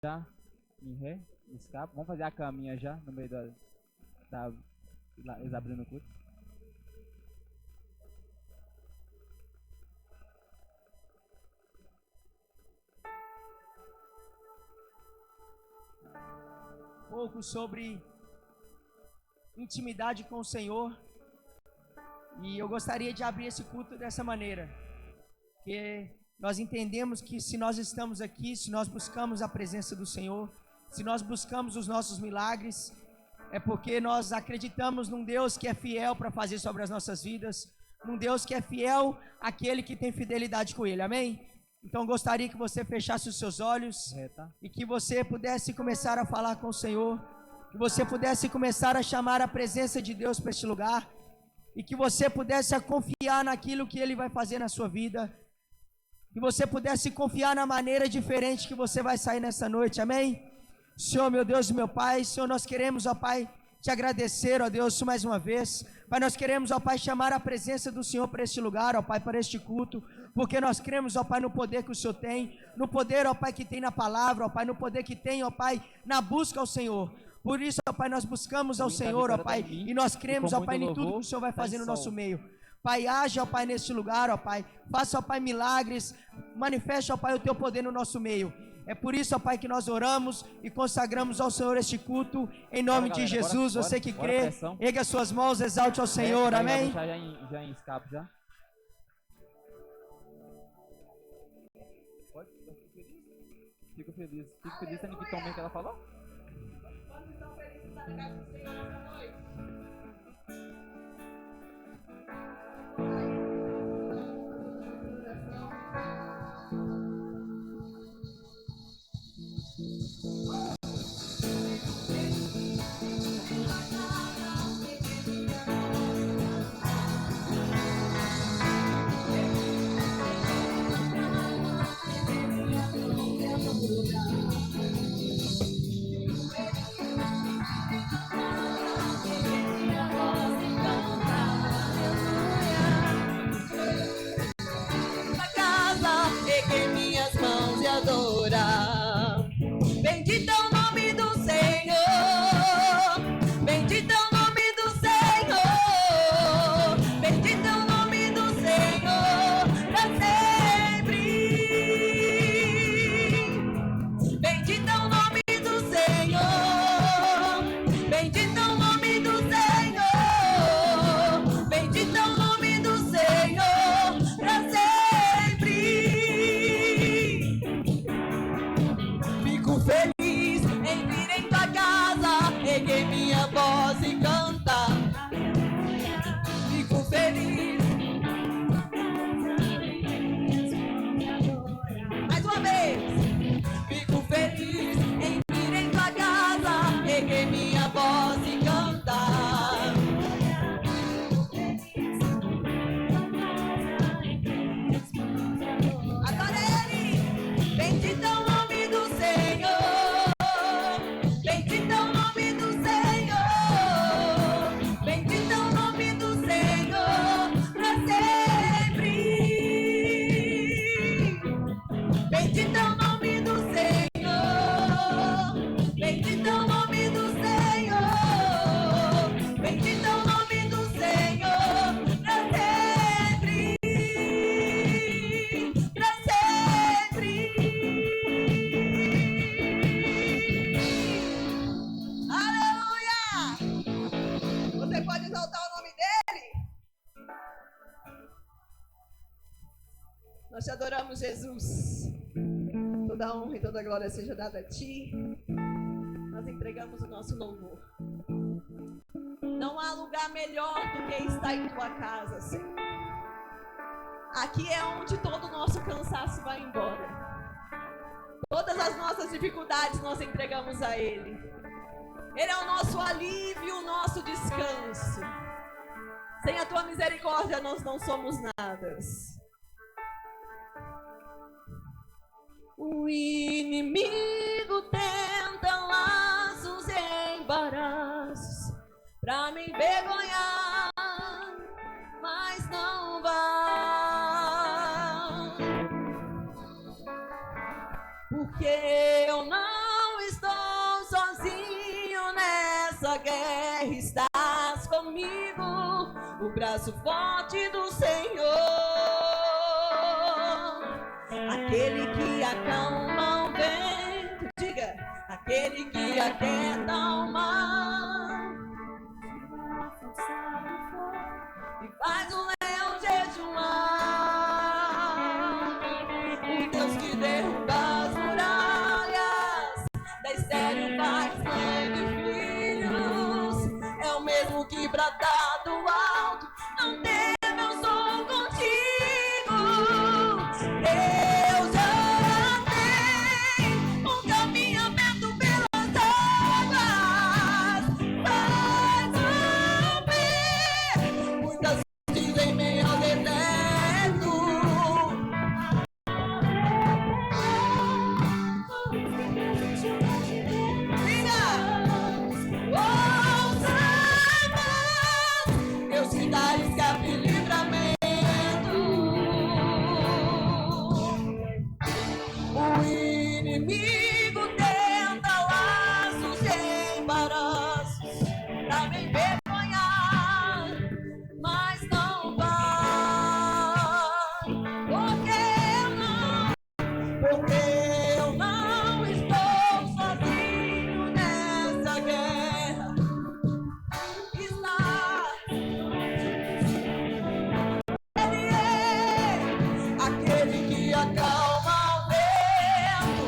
já em ré, escapa. Vamos fazer a caminha já no meio eles abrindo o culto. Pouco sobre intimidade com o Senhor. E eu gostaria de abrir esse culto dessa maneira, porque nós entendemos que se nós estamos aqui, se nós buscamos a presença do Senhor, se nós buscamos os nossos milagres, é porque nós acreditamos num Deus que é fiel para fazer sobre as nossas vidas, num Deus que é fiel àquele que tem fidelidade com Ele, amém? Então gostaria que você fechasse os seus olhos e que você pudesse começar a falar com o Senhor, que você pudesse começar a chamar a presença de Deus para este lugar, e que você pudesse confiar naquilo que Ele vai fazer na sua vida, que você pudesse confiar na maneira diferente que você vai sair nessa noite, amém? Senhor, meu Deus e meu Pai, Senhor, nós queremos, ó Pai, te agradecer, ó Deus, mais uma vez. Pai, nós queremos, ó Pai, chamar a presença do Senhor para este lugar, ó Pai, para este culto, porque nós cremos, ó Pai, no poder que o Senhor tem, no poder, ó Pai, que tem na palavra, ó Pai, no poder que tem, ó Pai, na busca ao Senhor. Por isso, ó Pai, nós buscamos ao Senhor, ó Pai, e nós cremos, ó Pai, em tudo que o Senhor vai fazer no nosso meio. Pai, haja, ó Pai, neste lugar, ó Pai, faça, ó Pai, milagres, manifeste, ó Pai, o Teu poder no nosso meio. É por isso, ó Pai, que nós oramos e consagramos ao Senhor este culto, em nome de Jesus. Você que crê, erga as suas mãos, exalte ao Senhor, amém? Já em escape, já. Pode? Fico feliz. Fico feliz sendo que também que ela falou. Quantos estão felizes de estar na casa do Senhor essa noite? Bendito é o nome do Senhor, bendito é o nome do Senhor, bendito é o nome do Senhor para sempre. Bendito é o nome do Senhor, bendito é o nome do Senhor, bendito é o nome do Senhor para sempre. Fico feliz em vir em tua casa, erguer minha voz e cantar. Fico feliz. Mais uma vez. Fico feliz em vir em tua casa, erguer minha voz e cantar. Adora Ele. Bendito é o nome do Senhor, bendito é o nome do Senhor, bendito é o nome do Senhor para sempre. Bendito é o nome do Senhor, bendito é o nome do Senhor, bendito é o nome do Senhor para sempre, para sempre. Aleluia! Você pode exaltar o nome dele? Nós te adoramos, Jesus. Toda a honra e toda a glória seja dada a ti. Nós entregamos o nosso louvor. Não há lugar melhor do que estar em tua casa, Senhor. Aqui é onde todo o nosso cansaço vai embora. Todas as nossas dificuldades nós entregamos a Ele. Ele é o nosso alívio, o nosso descanso. Sem a tua misericórdia nós não somos nada. O inimigo tenta laços e embaraços pra me envergonhar, mas não vai, porque eu não braço forte do Senhor, aquele que acalma o vento, diga, aquele que aquieta o mar e faz o leão jejuar, o Deus que derruba as muralhas, da estéril faz mãe de filhos, é o mesmo que brada do alto, não tema, eu sou contigo. Eu já tenho um caminho aberto pelas águas, faz subir muitas vezes em meio ao deserto. Diga! Ouça, Deus te dá escape e livramento. O inimigo tenta laços e embaraços pra me envergonhar, mas não vai, porque eu não estou sozinho nessa guerra. Está Ele é aquele que acalma o vento,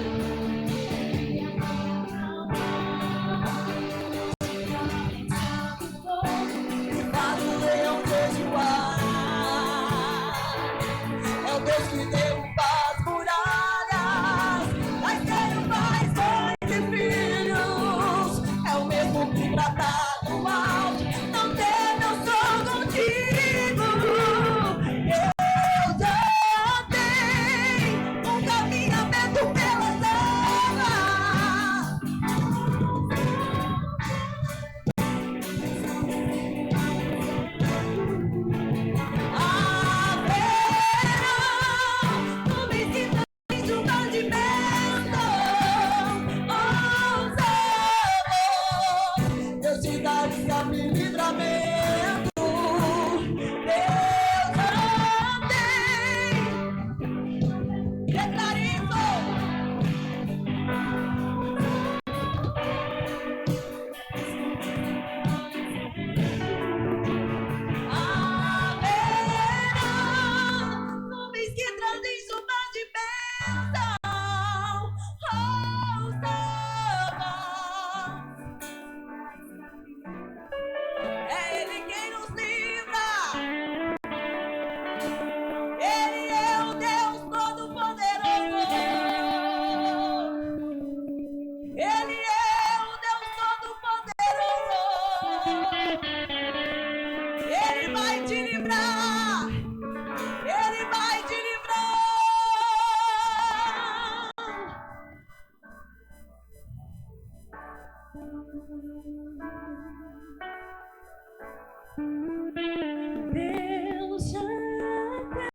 faz o leão jejuar, é o Deus que derruba as muralhas, mas ele faz mãe de filhos, é o mesmo que brada do alto, não teme, eu sou contigo. Eu já tenho um caminho aberto pelas águas. Nuvens que trazem chuva de bênção, ouça, Deus te dá escape e livramento. Deus já tem, declare isso. Haverá nuvens que trazem chuva de bênção, ouça, é Ele quem nos livra, Ele é o Deus Todo-Poderoso, Ele é o Deus Todo-Poderoso, Ele vai te livrar, Ele vai te livrar. Deus já tem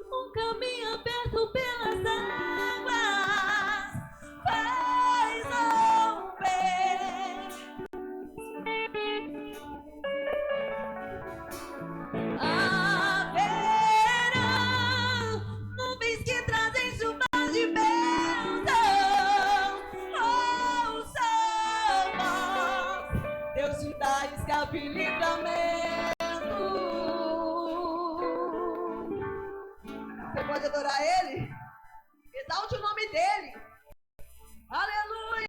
um caminho aberto pelas águas, faz romper. Haverá nuvens que trazem chuvas de bênção, ouça, Deus te dá escape e livramento. Você pode adorar Ele? Exalte o nome dEle. Aleluia!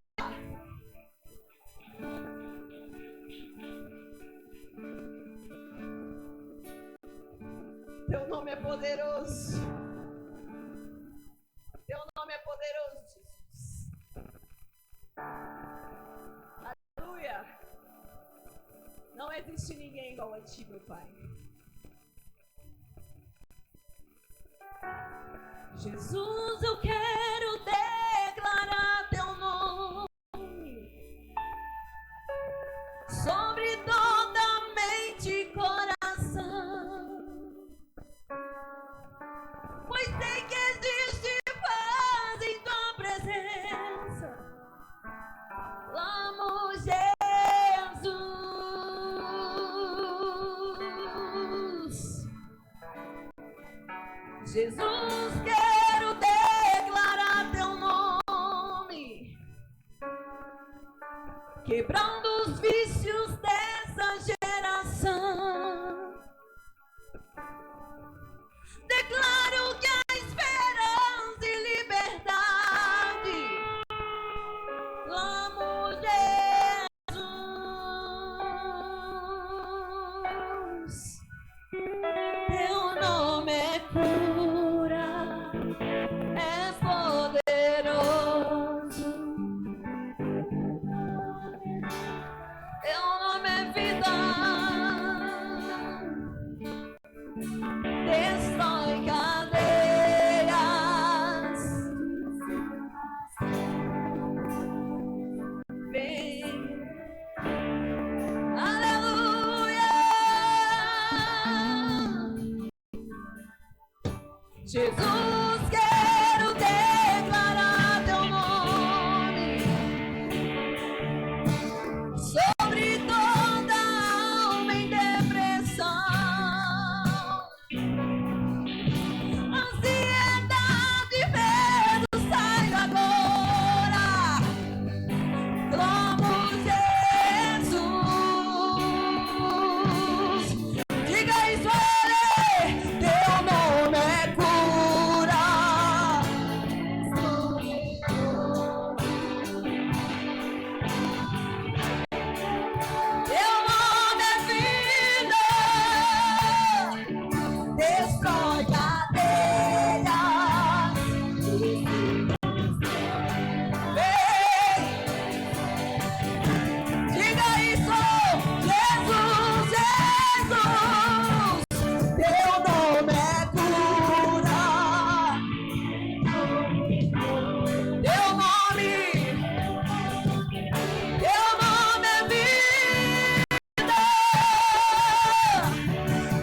Teu nome é poderoso. Teu nome é poderoso, Jesus. Aleluia. Não existe ninguém igual a ti, meu Pai. Jesus, eu quero declarar teu nome sobre toda mente e coração, pois sei que existe paz em tua presença. Clamo Jesus. Jesus, quero declarar teu nome, quebrando os vícios dessa geração. Declaro que há esperança e liberdade. Clamo Jesus, teu nome é cura, é poderoso. Teu nome é vida, destrói cadeias. Vem, aleluia. Jesus, quero declarar teu nome sobre toda alma em depressão. Ansiedade, medo, sai agora. Clamo Jesus. Diga isso a ele. Teu nome é cura. Teu nome é vida, destrói cadeias. Vem, diga isso, Jesus, Jesus, teu nome é cura, teu nome é vida,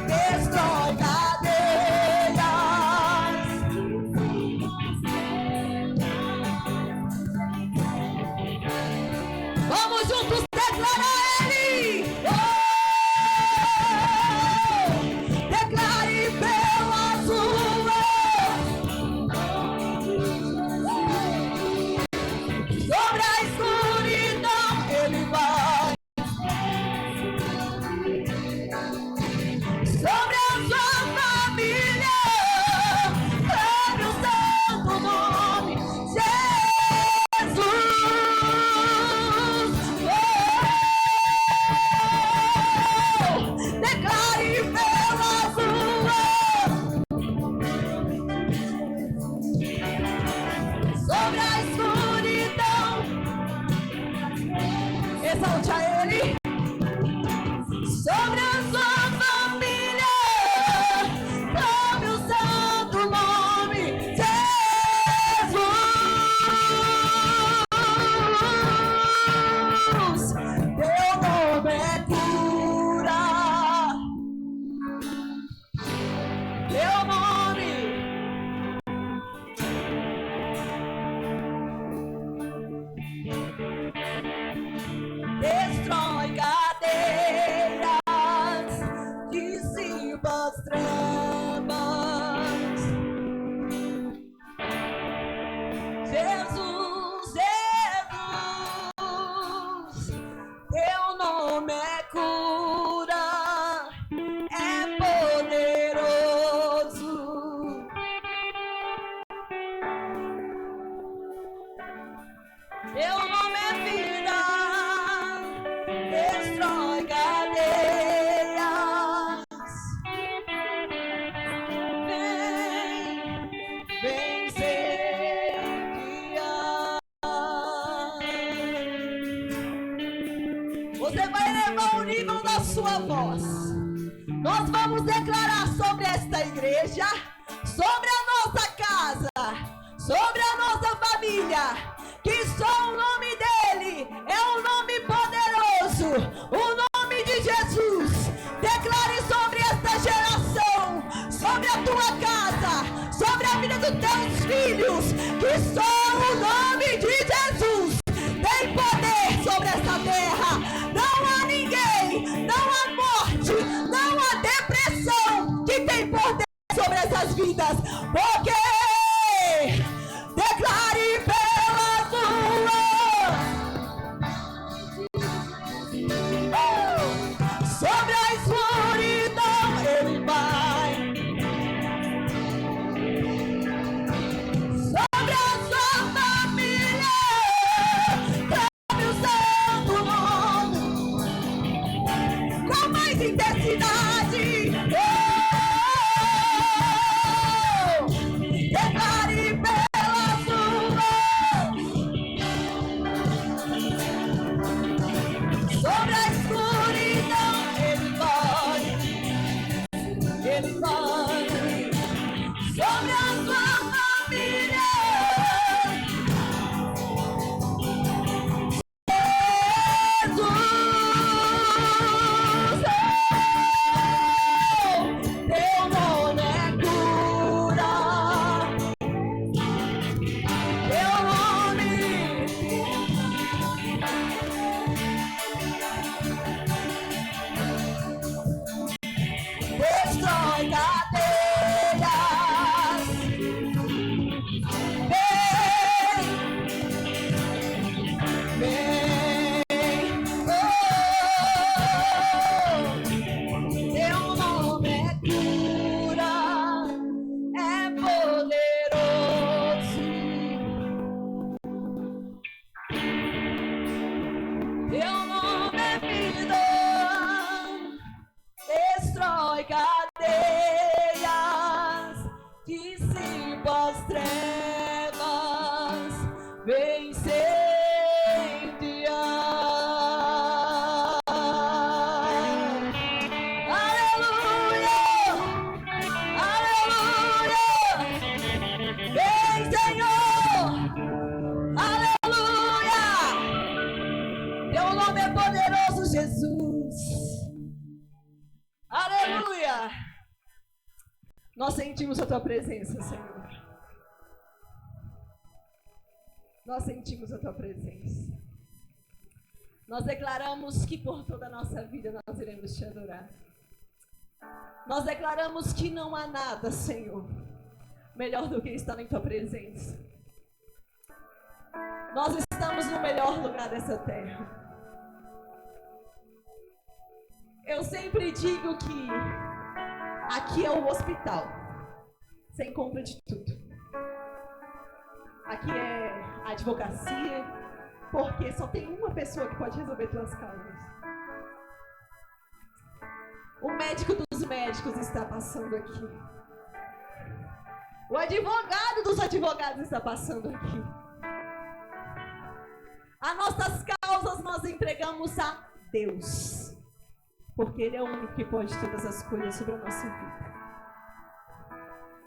destrói cadeias. Vamos juntos declarar ele. Declare pelas ruas, sobre a escuridão ele vai, sobre a sua família, sobre o santo nome Jesus. Declare pelas ruas, sobre a escuridão. Exalte a ele. Sobre a sua família, sobre o santo nome Jesus. Teu nome é cura, teu nome destrói cadeias, dissipa as trevas. Jesus, Jesus, teu nome é cura, é poderoso. Teu nome é vida, destrói cadeias. Vem ser dia. Você vai elevar o nível da sua voz. Nós vamos declarar sobre esta igreja, sobre a nossa casa, sobre a nossa família, que só o nome dele é um nome poderoso, o nome de Jesus. Declare sobre esta geração, sobre a tua casa, sobre a vida dos teus filhos, que só o nome de Jesus tem poder sobre esta terra. Não há ninguém, não há morte, não há depressão que tem poder sobre essas nossas vidas, porque declare pela tua sobre a escuridão ele vai, sobre a sua família sabe o santo nome com mais intensidade. Declare pela sua sobre a escuridão ele vai sobre a sua família. Jesus, teu nome é cura, teu nome destrói cadeias. Teu nome é cura, é poderoso. Teu nome é vida, destrói cadeias, dissipa as trevas, vem incendiar. Aleluia, aleluia, vem Senhor, aleluia. Teu nome é poderoso, Jesus. Aleluia. Nós sentimos a tua presença, Senhor. Nós sentimos a tua presença. Nós declaramos que por toda a nossa vida nós iremos te adorar. Nós declaramos que não há nada, Senhor, melhor do que estar em tua presença. Nós estamos no melhor lugar dessa terra. Eu sempre digo que aqui é o hospital. Você encontra de tudo. Aqui é a advocacia, porque só tem uma pessoa que pode resolver tuas causas. O médico dos médicos está passando aqui. O advogado dos advogados está passando aqui. As nossas causas nós entregamos a Deus, porque Ele é o único que pode todas as coisas sobre a nossa vida.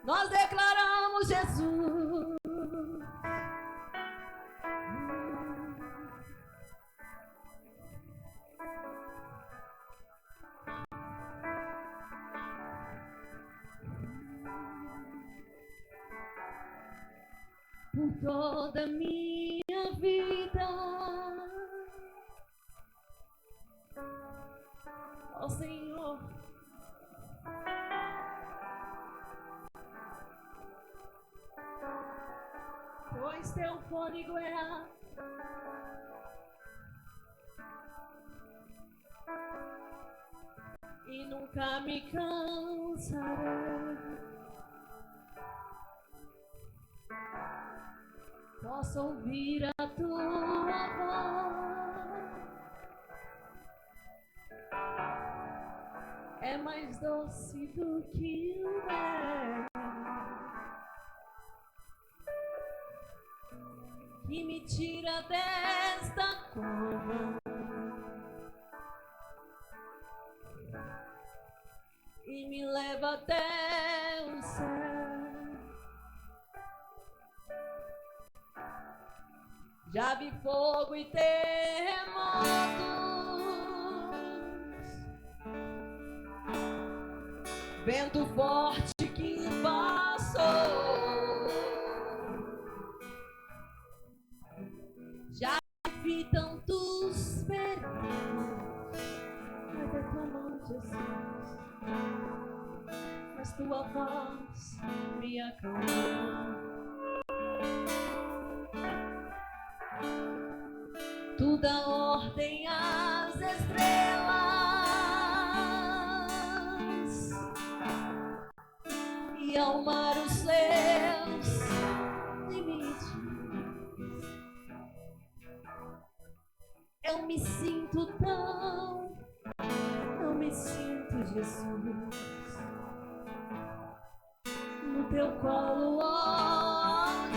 Nós declaramos Jesus. Por toda a minha vida, ó Senhor, pois teu fôlego é ar, e nunca me cansarei. Posso ouvir a tua voz, é mais doce do que o mel, que me tira desta cova e me leva até o céu. Já vi fogo e terremotos, vento forte que passou. Já vi tantos perigos, mas é tua mão, Jesus, mas tua voz me acalmou. Tu dá ordem às estrelas e ao mar os seus limites. Eu me sinto Jesus, no teu colo altíssimo.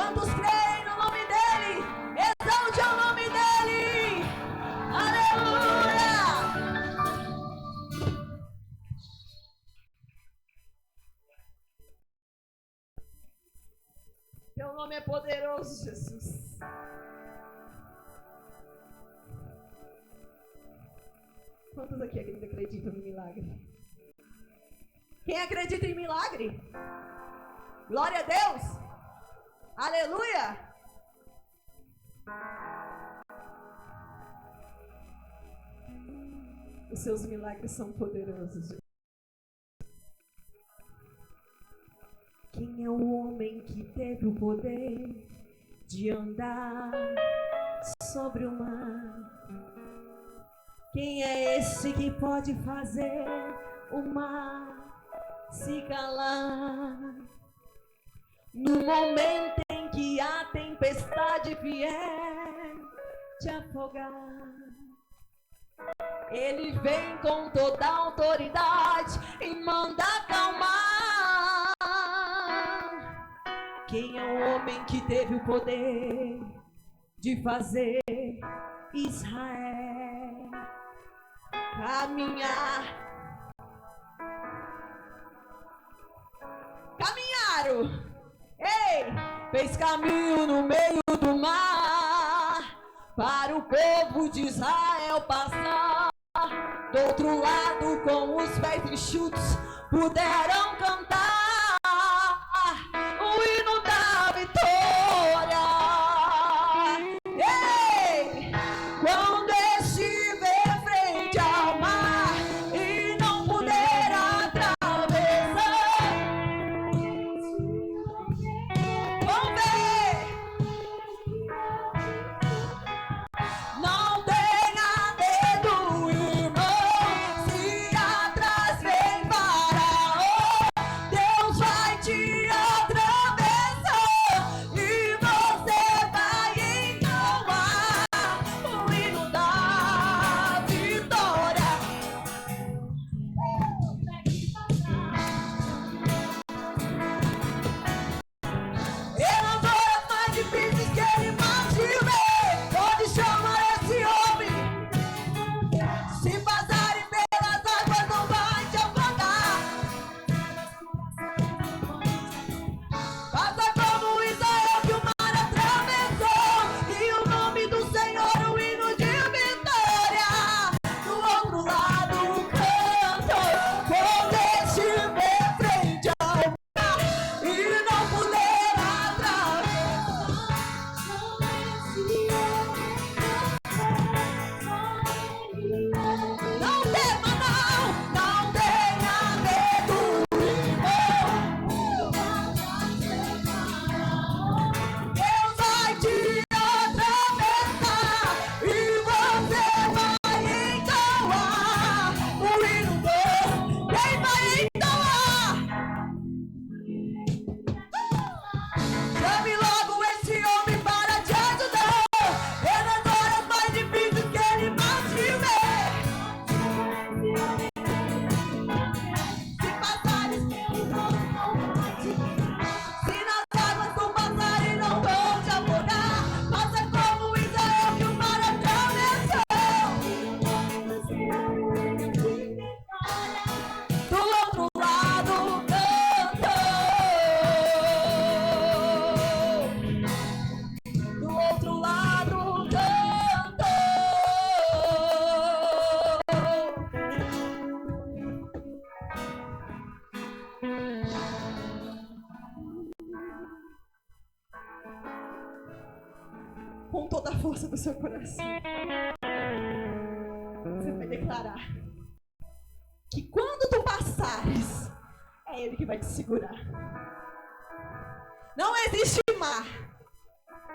Quantos creem no nome dele? Exalte o nome dele. Aleluia. Teu nome é poderoso, Jesus. Quantos aqui ainda acreditam em milagre? Quem acredita em milagre? Glória a Deus! Aleluia! Os seus milagres são poderosos. Quem é o homem que teve o poder de andar sobre o mar? Quem é esse que pode fazer o mar se calar? No momento em que a tempestade vier te afogar, ele vem com toda a autoridade e manda acalmar. Quem é o homem que teve o poder de fazer Israel caminhar? Caminharam, ei, fez caminho no meio do mar para o povo de Israel passar. Do outro lado, com os pés enxutos, puderam cantar o hino da vitória. Ei, quando estiver frente ao mar e não puder atravessar, vamos ver. Não tenha medo, irmão, se atrás vem Faraó, Deus vai te atravessar e você vai entoar o hino da vitória. Eram horas mais difíceis que ele imaginou. Pode chamar esse homem. Se passarem pelas águas, não vai te afogar. Faça como Israel que o mar atravessou, e o nome do Senhor, o hino de vitória. Do outro lado, canto, quando estiver frente ao mar e não puder atravessar. Não tema não, não tenha medo, irmão. Deus vai te atravessar e você vai entoar o hino do... Quem vai entoar? Chame logo esse homem para te ajudar. É nas horas mais difíceis que ele mais te vê. Se passares pelo fogo, não vai te queimar. Se nas águas tu passares, não vão te afogar. Faça como Israel que o mar atravessou. Do outro lado, cantou. Do outro lado, cantou. Com toda a força do seu coração, você vai declarar que quando tu passares, é Ele que vai te segurar. Não existe mar,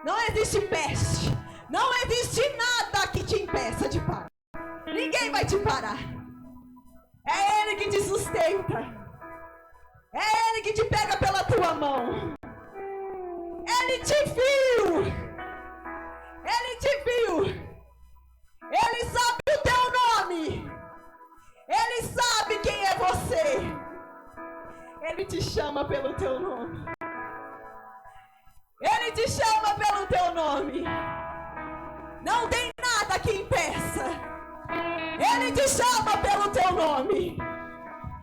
não existe peste, não existe nada que te impeça de parar. Ninguém vai te parar. É Ele que te sustenta. É Ele que te pega pela tua mão. Ele te viu. Ele te viu. Ele sabe o teu nome. Ele sabe quem é você. Ele te chama pelo teu nome. Ele te chama pelo teu nome. Não tem nada que impeça. Ele te chama pelo teu nome.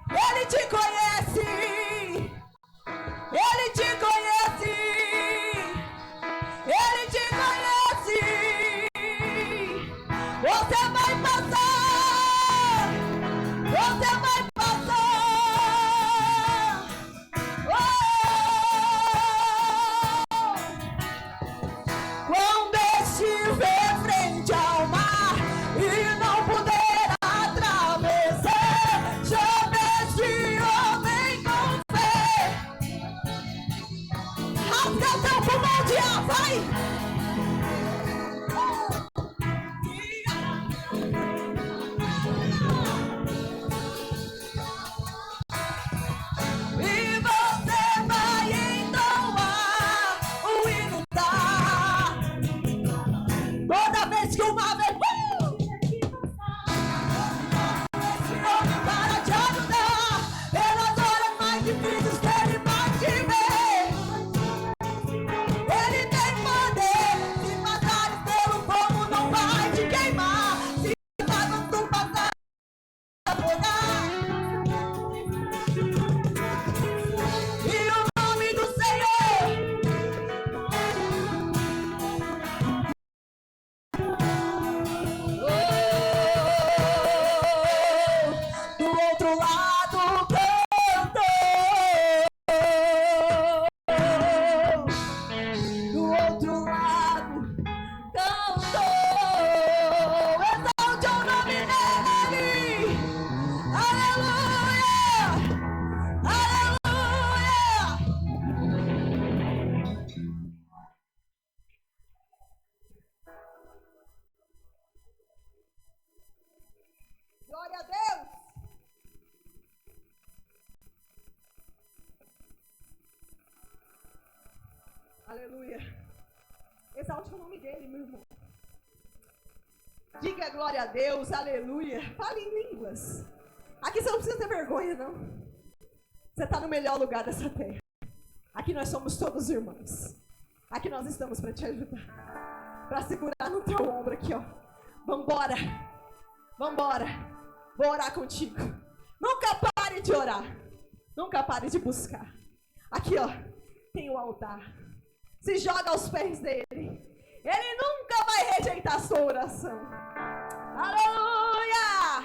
Ele te conhece. Ele te conhece. Ele te conhece. Você vai passar. Você vai passar. Quando estiver frente ao mar e não puder atravessar, chame este homem com fé. Rasga o teu pulmão de ar, vai! E você vai entoar o hino da. Toda vez que uma vez esse nome para te ajudar, pelas horas mais difíceis que ele vai te ver. Ele tem poder, se passares pelo fogo não vai te queimar, se passares tu passar afogar. E o nome do Senhor do outro lado cantou. Do outro lado cantou. Exalte o nome dele. Aleluia. Aleluia. Glória a Deus. Aleluia. Exalte o nome dele, meu irmão. Diga glória a Deus, aleluia. Fale em línguas. Aqui você não precisa ter vergonha, não. Você está no melhor lugar dessa terra. Aqui nós somos todos irmãos. Aqui nós estamos para te ajudar. Para segurar no teu ombro aqui, ó. Vambora. Vambora. Vou orar contigo. Nunca pare de orar. Nunca pare de buscar. Aqui, ó. Tem o altar. Se joga aos pés dele. Ele nunca vai rejeitar a sua oração. Aleluia!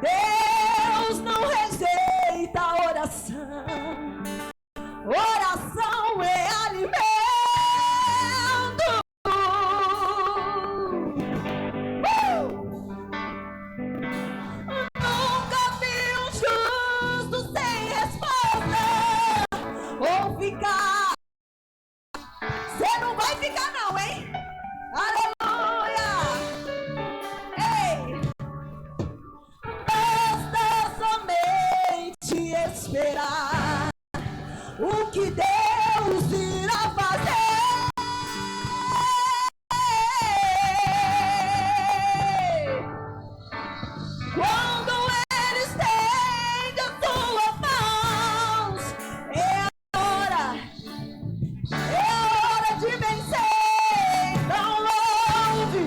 Deus não rejeita a oração. Oração é alimento. Nunca vi um justo sem resposta. Ou ficar. Você não vai ficar não, hein? Aleluia! Ei! Basta somente esperar o que Deus irá fazer. Quando Ele estende as suas mãos, é a hora de vencer. Não louve,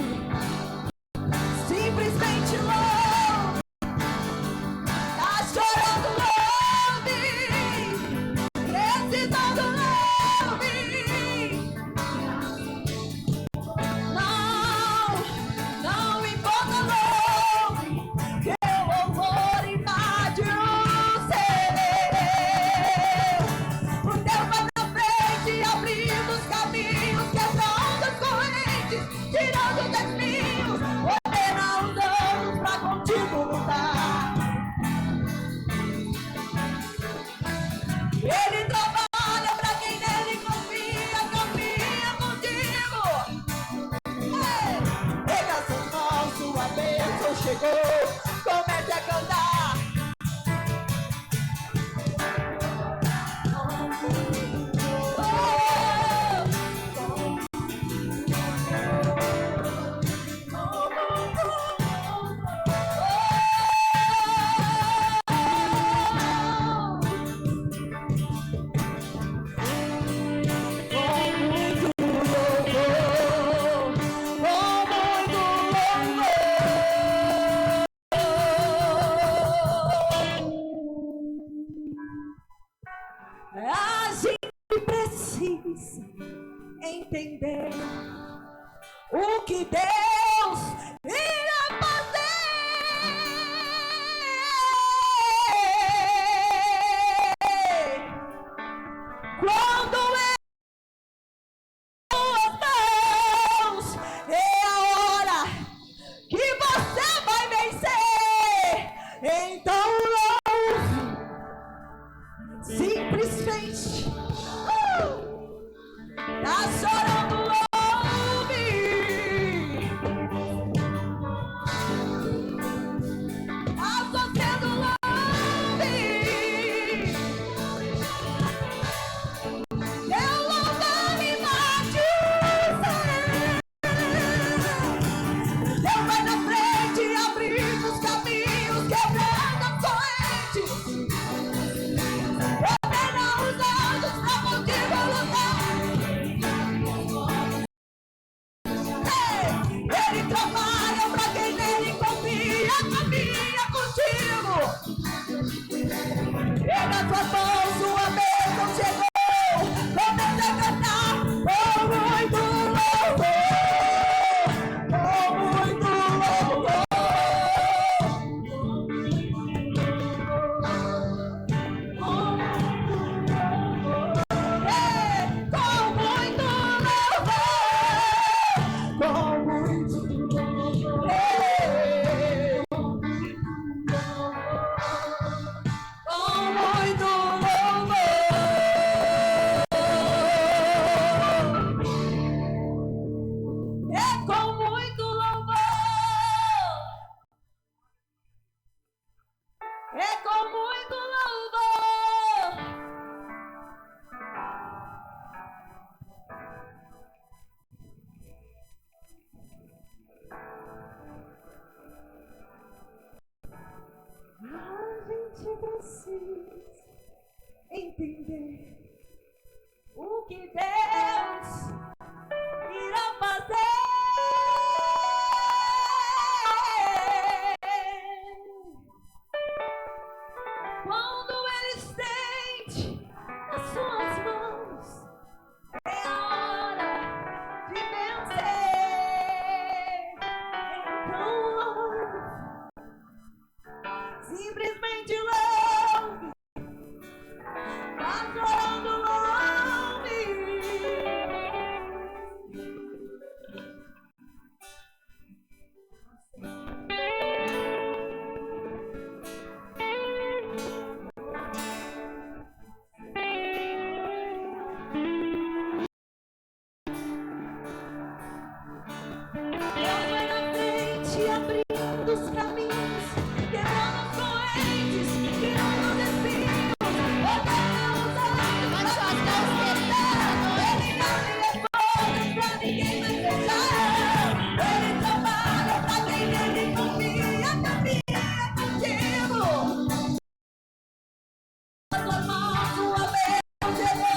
simplesmente louve. Tá chorando, louve, precisando A gente precisa entender o que Deus irá fazer. Quando em suas mãos é a hora que você vai vencer. Então louve, simplesmente. Tá chorando, louve. Tá sofrendo, louve. Eu louvor me batiza. Deus vai na frente, abrindo os caminhos, quebrando as correntes. Ordena os anjos pra contigo lutar. Ele trabalha pra quem nele confia, caminha contigo. Pega a tua mão, sua bênção chegou. Comece a cantar com muito louvor, com muito louvor. Com muito louvor, com muito louvor. Com muito louvor. É com muito louvor. É com muito louvor. A gente precisa entender o que Deus irá fazer. Quando Ele estende as suas mãos, é a hora de vencer. Então, simplesmente louve. Tá chorando, louve. Deus vai na frente, abrindo os caminhos, quebrando as correntes, tirando os espinhos, ordenando os anjos pra conquistar. Ele abre as portas pra ninguém mais fechar. Ele trabalha pra quem nele confia, caminha contigo. A tua mão, tua bênção chegou.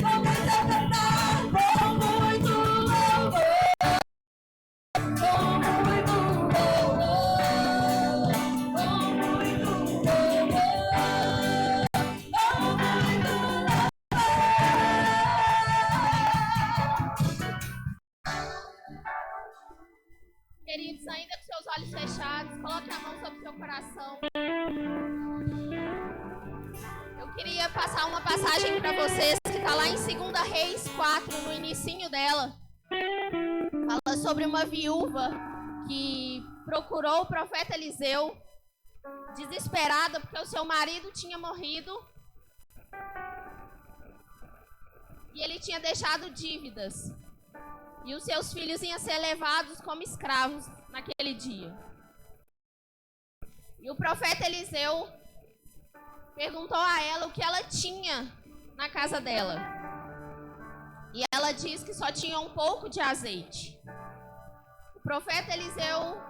Comece a cantar com muito louvor. Com muito louvor, com muito louvor, com muito louvor. Queridos, ainda com seus olhos fechados, coloque a mão sobre o seu coração. Eu queria passar uma passagem para vocês que está lá em 2 Reis 4, no inicinho dela. Fala sobre uma viúva que procurou o profeta Eliseu, desesperada porque o seu marido tinha morrido e ele tinha deixado dívidas. E os seus filhos iam ser levados como escravos naquele dia. E o profeta Eliseu perguntou a ela o que ela tinha na casa dela. E ela disse que só tinha um pouco de azeite. O profeta Eliseu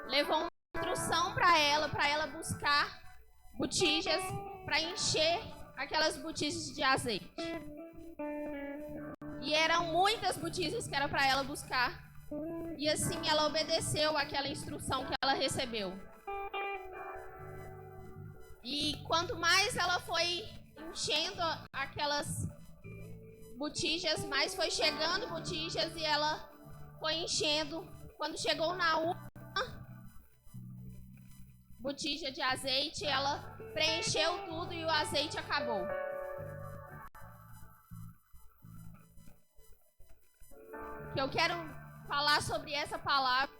levou uma instrução para ela buscar botijas para encher aquelas botijas de azeite. E eram muitas botijas que era para ela buscar. E assim ela obedeceu àquela instrução que ela recebeu. E quanto mais ela foi enchendo aquelas botijas, mas foi chegando botijas e ela foi enchendo. Quando chegou na última botija de azeite, ela preencheu tudo e o azeite acabou. O que eu quero falar sobre essa palavra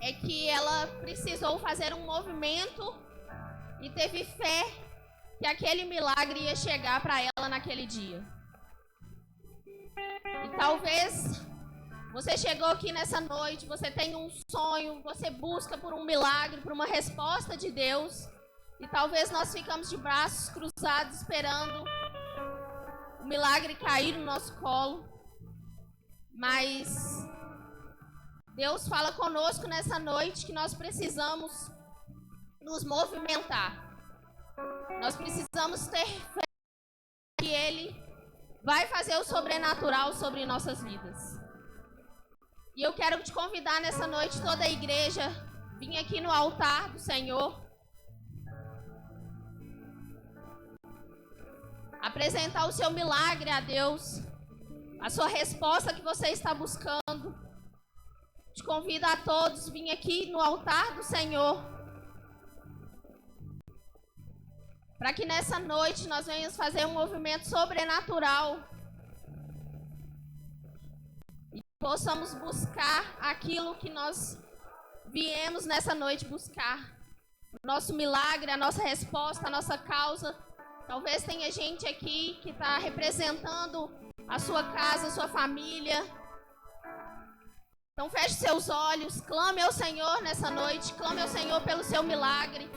é que ela precisou fazer um movimento e teve fé que aquele milagre ia chegar para ela naquele dia. E talvez você chegou aqui nessa noite, você tem um sonho, você busca por um milagre, por uma resposta de Deus, e talvez nós ficamos de braços cruzados esperando o milagre cair no nosso colo. Mas Deus fala conosco nessa noite que nós precisamos nos movimentar. Nós precisamos ter fé que Ele vai fazer o sobrenatural sobre nossas vidas. E eu quero te convidar nessa noite, toda a igreja, vir aqui no altar do Senhor, apresentar o seu milagre a Deus, a sua resposta que você está buscando. Te convido a todos a vir aqui no altar do Senhor, para que nessa noite nós venhamos fazer um movimento sobrenatural e possamos buscar aquilo que nós viemos nessa noite buscar. O nosso milagre, a nossa resposta, a nossa causa. Talvez tenha gente aqui que está representando a sua casa, a sua família. Então feche seus olhos, clame ao Senhor nessa noite, clame ao Senhor pelo seu milagre.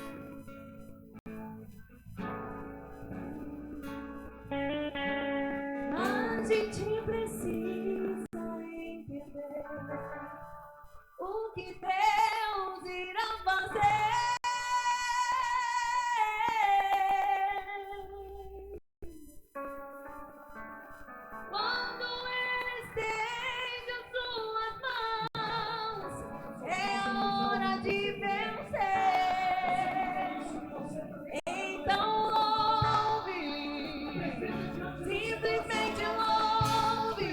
A gente precisa entender o que Deus irá fazer. Quando Ele estende as suas mãos, é hora de vencer. Então louve, simplesmente louve.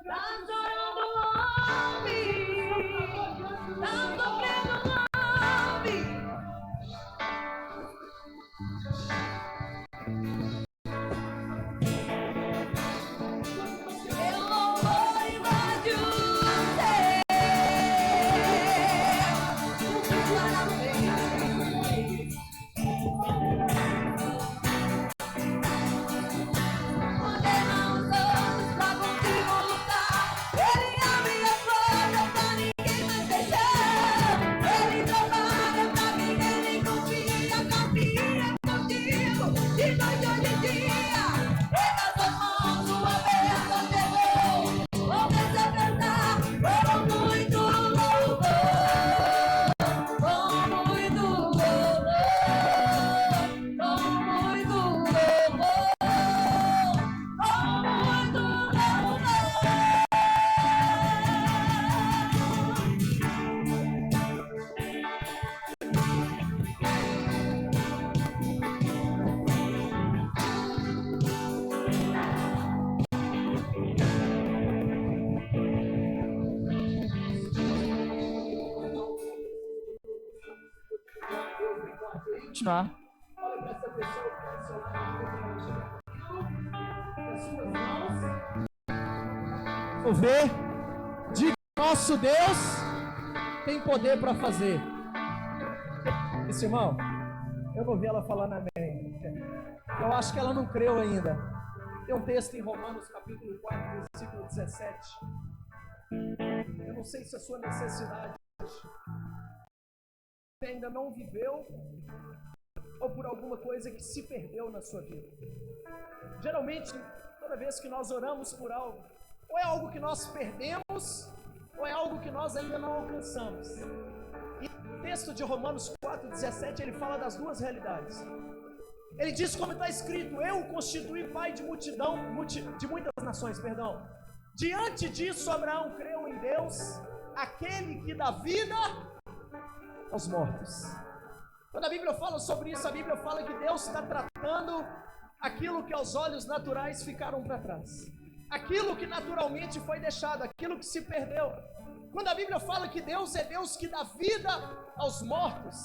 Tá chorando, louve. Tá sofrendo, louve. Meu louvor invade o céu. Condena os outros pra contigo lutar. Ele abre as portas pra ninguém mais fechar. Ele trabalha pra quem nele confia contigo de noite ou de dia. Pega suas mãos, uma bênção chegou. Comece a cantar com muito louvor, com muito louvor, com muito louvor, com muito Continuar. Ver, diga: nosso Deus tem poder para fazer. Esse irmão, eu não vi ela falando amém. Eu acho que ela não creu ainda. Tem um texto em Romanos capítulo 4, versículo 17. Eu não sei se a sua necessidade você ainda não viveu, ou por alguma coisa que se perdeu na sua vida. Geralmente, toda vez que nós oramos por algo, ou é algo que nós perdemos, ou é algo que nós ainda não alcançamos. E o texto de Romanos 4,17, ele fala das duas realidades. Ele diz, como está escrito: eu o constituí pai de de muitas nações, Diante disso, Abraão creu em Deus, aquele que dá vida aos mortos. Quando a Bíblia fala sobre isso, a Bíblia fala que Deus está tratando aquilo que aos olhos naturais ficaram para trás. Aquilo que naturalmente foi deixado, aquilo que se perdeu. Quando a Bíblia fala que Deus é Deus que dá vida aos mortos,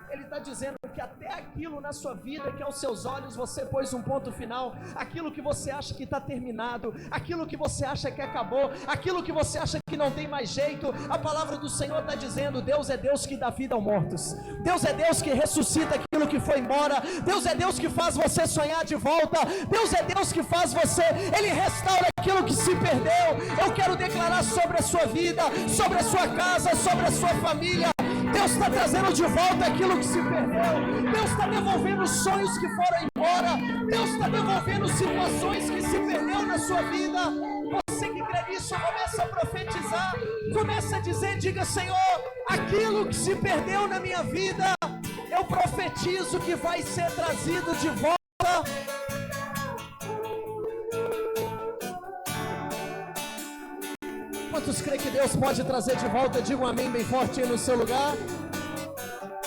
Ele está dizendo que até aquilo na sua vida que aos seus olhos você pôs um ponto final, aquilo que você acha que está terminado, aquilo que você acha que acabou, aquilo que você acha que não tem mais jeito, a palavra do Senhor está dizendo: Deus é Deus que dá vida aos mortos, Deus é Deus que ressuscita aquilo que foi embora, Deus é Deus que faz você sonhar de volta, Deus é Deus que faz você, Ele restaura aquilo que se perdeu. Eu quero declarar sobre a sua vida, sobre a sua casa, sobre a sua família: Deus está trazendo de volta aquilo que se perdeu. Deus está devolvendo sonhos que foram embora. Deus está devolvendo situações que se perdeu na sua vida. Você que crê nisso, começa a profetizar. Começa a dizer, diga: Senhor, aquilo que se perdeu na minha vida, eu profetizo que vai ser trazido de volta. Quantos creem que Deus pode trazer de volta? Diga um amém bem forte aí no seu lugar.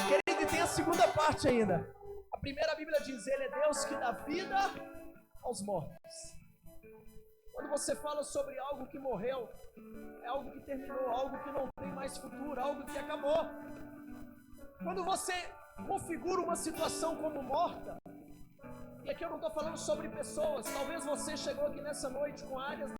Querido, e tem a segunda parte ainda. A primeira, a Bíblia diz: Ele é Deus que dá vida aos mortos. Quando você fala sobre algo que morreu, é algo que terminou, algo que não tem mais futuro, algo que acabou. Quando você configura uma situação como morta, e aqui eu não estou falando sobre pessoas, talvez você chegou aqui nessa noite com áreas,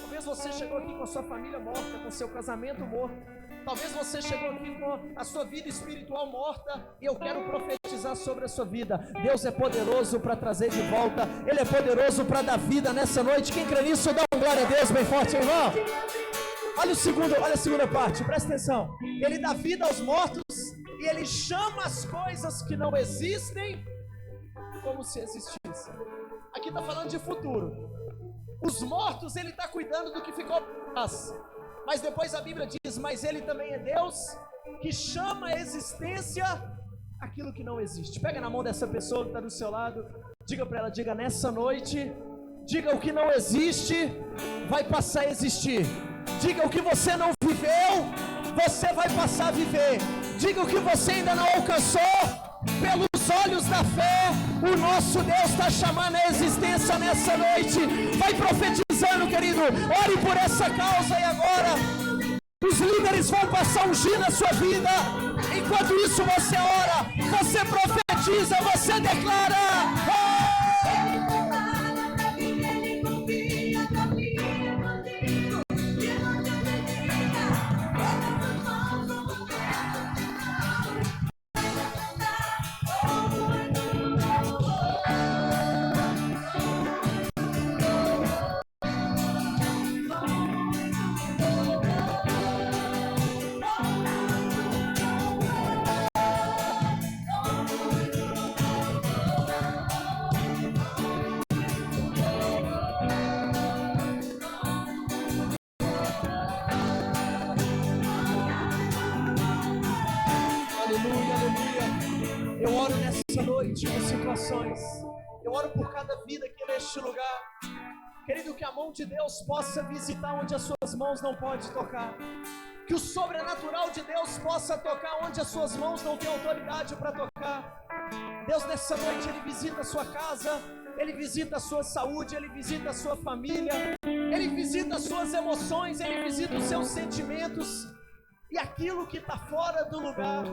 talvez você chegou aqui com a sua família morta, com seu casamento morto, talvez você chegou aqui com a sua vida espiritual morta, e eu quero profetizar sobre a sua vida. Deus é poderoso para trazer de volta, Ele é poderoso para dar vida nessa noite. Quem crê nisso, dá uma glória a Deus bem forte, irmão. Olha a segunda parte, presta atenção. Ele dá vida aos mortos e Ele chama as coisas que não existem como se existissem. Aqui está falando de futuro. Os mortos, Ele está cuidando do que ficou para trás. Mas depois a Bíblia diz: mas Ele também é Deus que chama a existência aquilo que não existe. Pega na mão dessa pessoa que está do seu lado, diga para ela, diga: nessa noite, diga: o que não existe vai passar a existir. Diga: o que você não viveu, você vai passar a viver. Diga: o que você ainda não alcançou, pelos olhos da fé, o nosso Deus está chamando a existência nessa noite. Vai profetizando, querido. Ore por essa causa. E agora os líderes vão passar a ungir na sua vida. Enquanto isso você ora, você profetiza, você declara. Eu oro nessa noite por situações. Eu oro por cada vida aqui neste lugar. Querido, que a mão de Deus possa visitar onde as suas mãos não podem tocar. Que o sobrenatural de Deus possa tocar onde as suas mãos não têm autoridade para tocar. Deus, nessa noite, Ele visita a sua casa, Ele visita a sua saúde, Ele visita a sua família, Ele visita as suas emoções, Ele visita os seus sentimentos. E aquilo que está fora do lugar,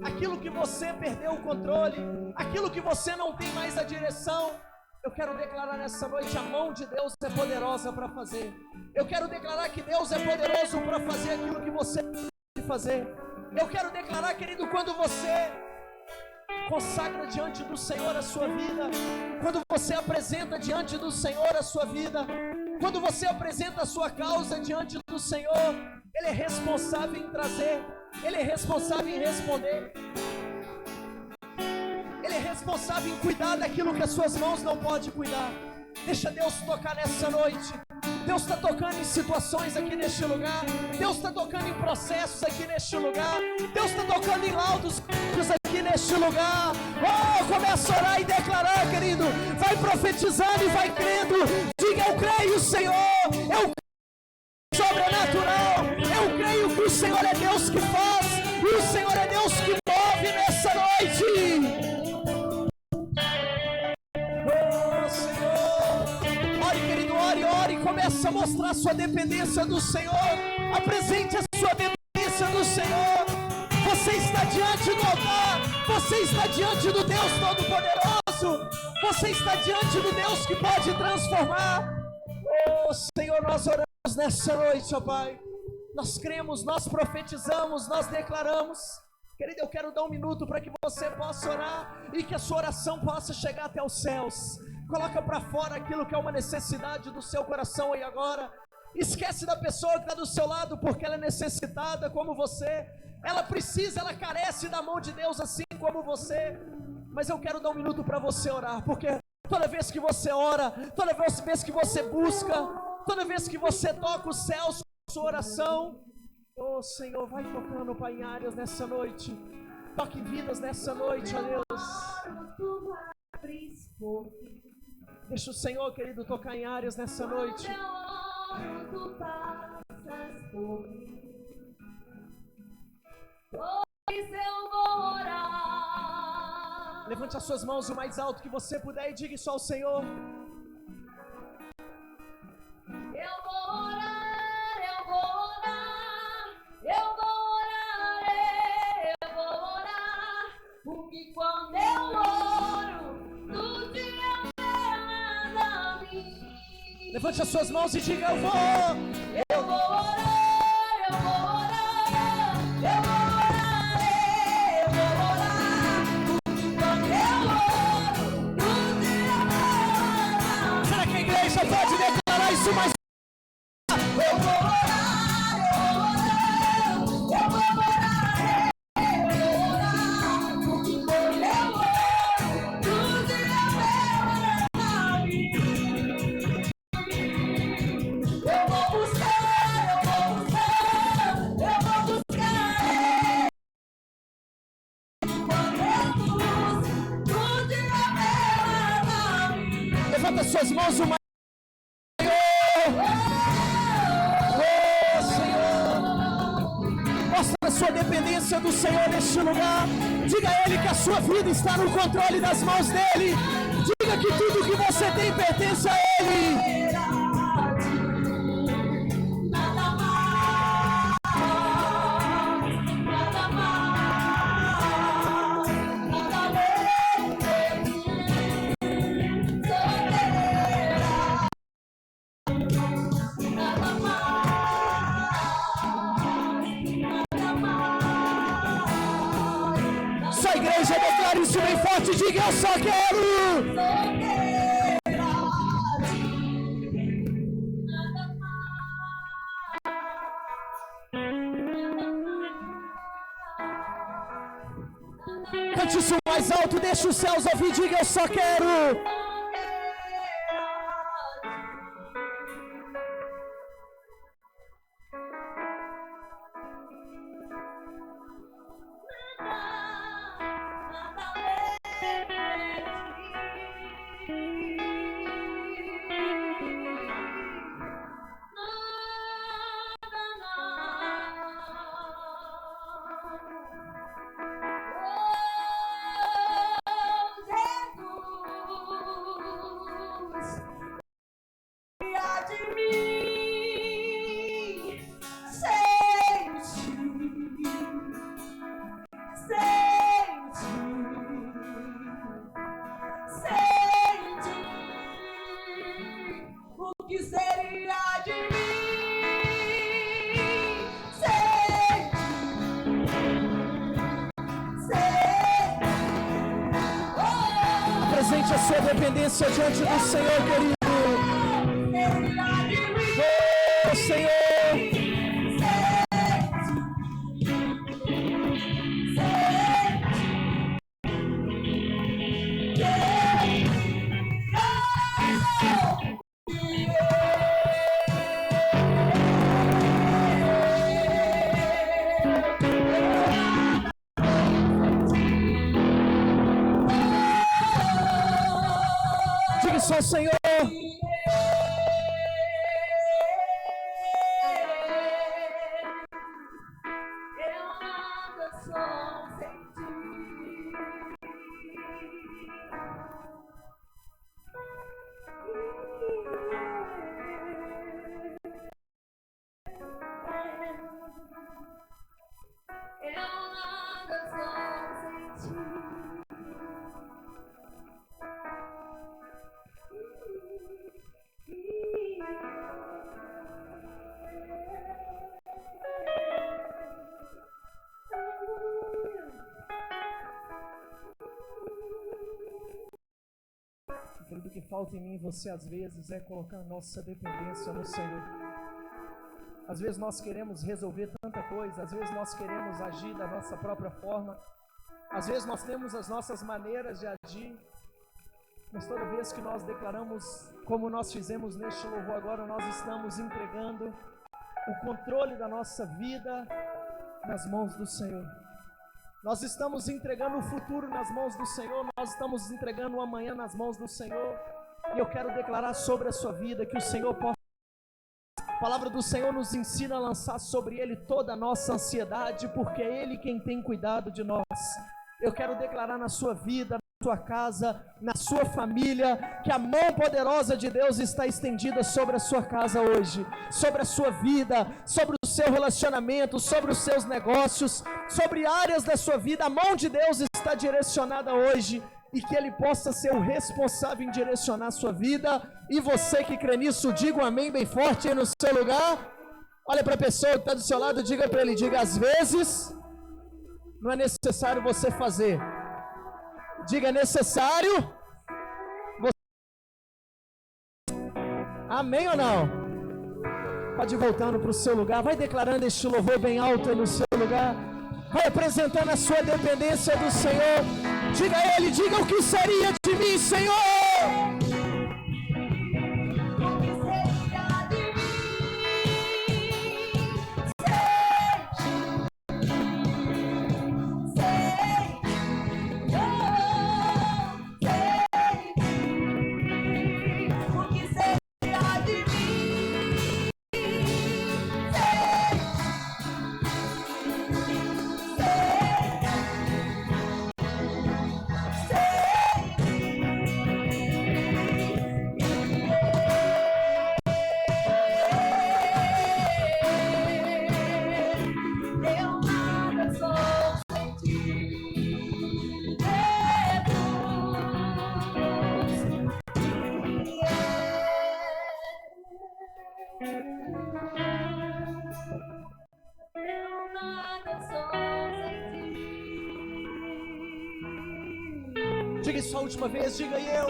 aquilo que você perdeu o controle, aquilo que você não tem mais a direção, eu quero declarar nessa noite: a mão de Deus é poderosa para fazer. Eu quero declarar que Deus é poderoso para fazer aquilo que você pode fazer. Eu quero declarar, querido, quando você consagra diante do Senhor a sua vida, quando você apresenta diante do Senhor a sua vida, quando você apresenta a sua causa diante do Senhor, Ele é responsável em trazer, Ele é responsável em responder, Ele é responsável em cuidar daquilo que as suas mãos não podem cuidar. Deixa Deus tocar nessa noite. Deus está tocando em situações aqui neste lugar. Deus está tocando em processos aqui neste lugar. Deus está tocando em laudos aqui neste lugar. Oh, começa a orar e declarar, querido. Vai profetizando e vai crendo. Diga: eu creio, Senhor. Eu creio sobrenatural. Eu creio que o Senhor é Deus que faz. E o Senhor é Deus que move. falar sua dependência do Senhor. Apresente a sua dependência do Senhor. Você está diante do altar. Você está diante do Deus Todo-Poderoso. Você está diante do Deus que pode transformar. Oh Senhor, nós oramos nessa noite, ó Pai. Nós cremos, nós profetizamos, nós declaramos. Querido, eu quero dar um minuto para que você possa orar e que a sua oração possa chegar até os céus. Coloca para fora aquilo que é uma necessidade do seu coração aí agora. Esquece da pessoa que está do seu lado, porque ela é necessitada como você. Ela precisa, ela carece da mão de Deus assim como você. Mas eu quero dar um minuto para você orar, porque toda vez que você ora, toda vez que você busca, toda vez que você toca os céus com sua oração, oh Senhor, vai tocando, Pai, em áreas nessa noite. Toque vidas nessa noite, ó Deus. Deixa o Senhor, querido, tocar em áreas nessa noite. Pois eu vou orar. Levante as suas mãos o mais alto que você puder e diga isso ao Senhor. Eu vou orar, eu vou orar, eu vou orar, eu vou orar, porque quando eu oro, tudo é nada a mim. Levante as suas mãos e diga: eu vou orar, eu vou orar, eu vou orar, eu vou orar, porque quando eu oro, tudo é nada a mim. Será que a igreja pode declarar isso mais? Eu vou orar, eu vou orar, eu vou orar, porque quando eu oro, tudo é nada a mim. Eu vou buscar, eu vou buscar, eu vou buscar. Quando eu busco, tudo é nada a mim. Levanta as suas mãos o mais. Mostra a sua dependência do Senhor neste lugar. Diga a Ele que a sua vida está no controle das mãos dEle. Diga que tudo que você tem pertence a Ele. Nada mais, nada mais, nada além de mim. Nada mais. Só a igreja declara isso bem forte. Diga: eu só quero. Cante isso mais alto, deixa os céus ouvir. Diga: eu só quero. Apresente a sua dependência diante do Senhor, querido. Oh, Senhor. Diga só: Senhor. que falta em mim e você às vezes é colocar nossa dependência no Senhor. Às vezes nós queremos resolver tanta coisa, às vezes nós queremos agir da nossa própria forma, às vezes nós temos as nossas maneiras de agir, mas toda vez que nós declaramos, como nós fizemos neste louvor agora, nós estamos entregando o controle da nossa vida nas mãos do Senhor. Nós estamos entregando o futuro nas mãos do Senhor, nós estamos entregando o amanhã nas mãos do Senhor. E eu quero declarar sobre a sua vida que o Senhor possa... A palavra do Senhor nos ensina a lançar sobre Ele toda a nossa ansiedade, porque é Ele quem tem cuidado de nós. Eu quero declarar na sua vida, na sua casa, na sua família, que a mão poderosa de Deus está estendida sobre a sua casa hoje, sobre a sua vida, sobre o seu relacionamento, sobre os seus negócios, sobre áreas da sua vida. A mão de Deus está direcionada hoje, e que Ele possa ser o responsável em direcionar a sua vida. E você que crê nisso, diga um amém bem forte aí no seu lugar. Olha para a pessoa que está do seu lado, diga para ele, diga: às vezes não é necessário você fazer. Diga: é necessário você... Amém ou não? Pode ir voltando para o seu lugar, vai declarando este louvor bem alto aí no seu lugar, vai apresentando a sua dependência do Senhor. Diga a Ele, diga: o que seria de mim, Senhor? O que seria de mim? O que seria de mim? Eu nada sou sem ti, eu nada sou sem ti. Diga isso a última vez, diga: e eu.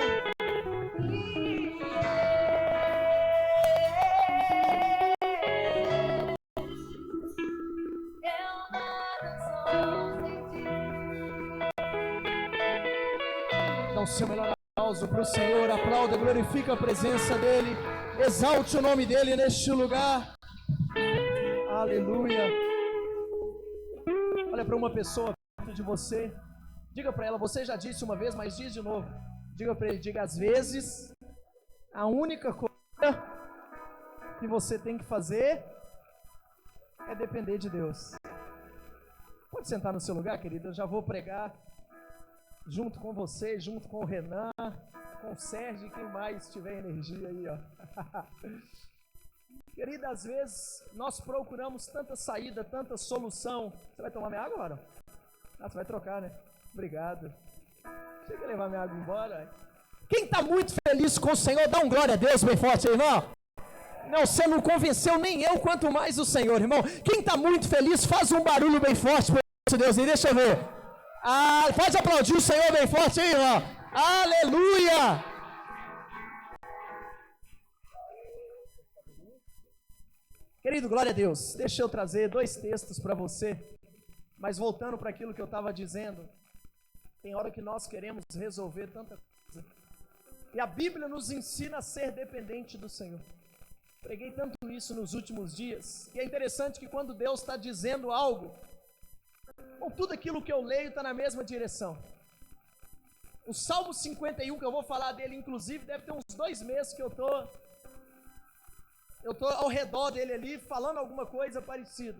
Dá o seu melhor aplauso para o Senhor, aplauda, glorifica a presença dEle, exalte o nome dEle neste lugar. Aleluia. Olha para uma pessoa perto de você, diga para ela: você já disse uma vez, mas diz de novo. Diga para ele, diga: às vezes a única coisa que você tem que fazer é depender de Deus. Pode sentar no seu lugar, querido, eu já vou pregar junto com você, junto com o Renan, com o Sérgio e quem mais tiver energia aí, ó. Querida, às vezes nós procuramos tanta saída, tanta solução. Você vai tomar minha água agora? Ah, você vai trocar, né? Obrigado. Chega a levar minha água embora. Quem está muito feliz com o Senhor, dá um glória a Deus bem forte aí, irmão. Não, você não convenceu nem eu, quanto mais o Senhor, irmão. Quem está muito feliz, faz um barulho bem forte para Deus aí, deixa eu ver. Ah, pode aplaudir o Senhor bem forte aí, irmão. Aleluia! Querido, glória a Deus. Deixa eu trazer 2 textos para você. Mas voltando para aquilo que eu estava dizendo, tem hora que nós queremos resolver tanta coisa. E a Bíblia nos ensina a ser dependente do Senhor. Preguei tanto isso nos últimos dias. E é interessante que quando Deus está dizendo algo, bom, tudo aquilo que eu leio está na mesma direção. O Salmo 51, que eu vou falar dele, inclusive, deve ter uns 2 meses que eu tô ao redor dele ali, falando alguma coisa parecida.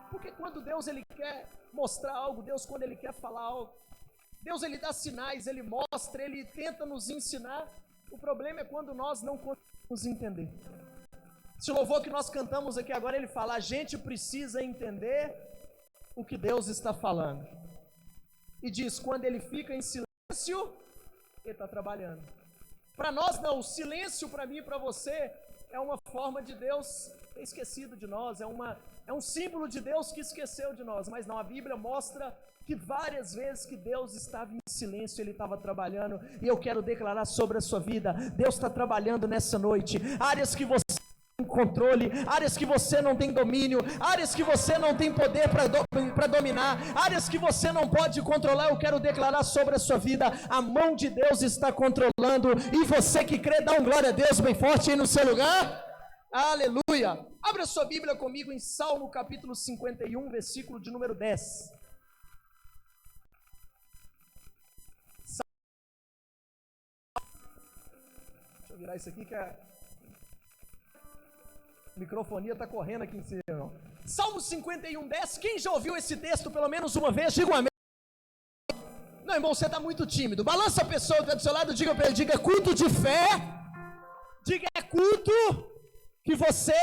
Porque quando Deus ele quer mostrar algo, Deus quando ele quer falar algo, Deus ele dá sinais, ele mostra, ele tenta nos ensinar. O problema é quando nós não conseguimos entender. Esse louvor que nós cantamos aqui agora, ele fala: a gente precisa entender o que Deus está falando. E diz: quando ele fica em silêncio, ele está trabalhando. Para nós não, o silêncio para mim e para você é uma forma de Deus ter esquecido de nós, é um símbolo de Deus que esqueceu de nós. Mas não, a Bíblia mostra que várias vezes que Deus estava em silêncio, Ele estava trabalhando, e eu quero declarar sobre a sua vida, Deus está trabalhando nessa noite, áreas que você não tem controle, áreas que você não tem domínio, áreas que você não tem poder para dominar, áreas que você não pode controlar, eu quero declarar sobre a sua vida, a mão de Deus está controlando, e você que crê, dá um glória a Deus bem forte aí no seu lugar, aleluia. Abra sua Bíblia comigo em Salmo capítulo 51, versículo de número 10. Virar isso aqui que a microfonia está correndo aqui em cima, irmão. Salmo 51, 10. Quem já ouviu esse texto pelo menos uma vez, diga um amém. Não, irmão, você está muito tímido. Balança a pessoa que está do seu lado, diga para ele, diga culto de fé. Diga é culto que você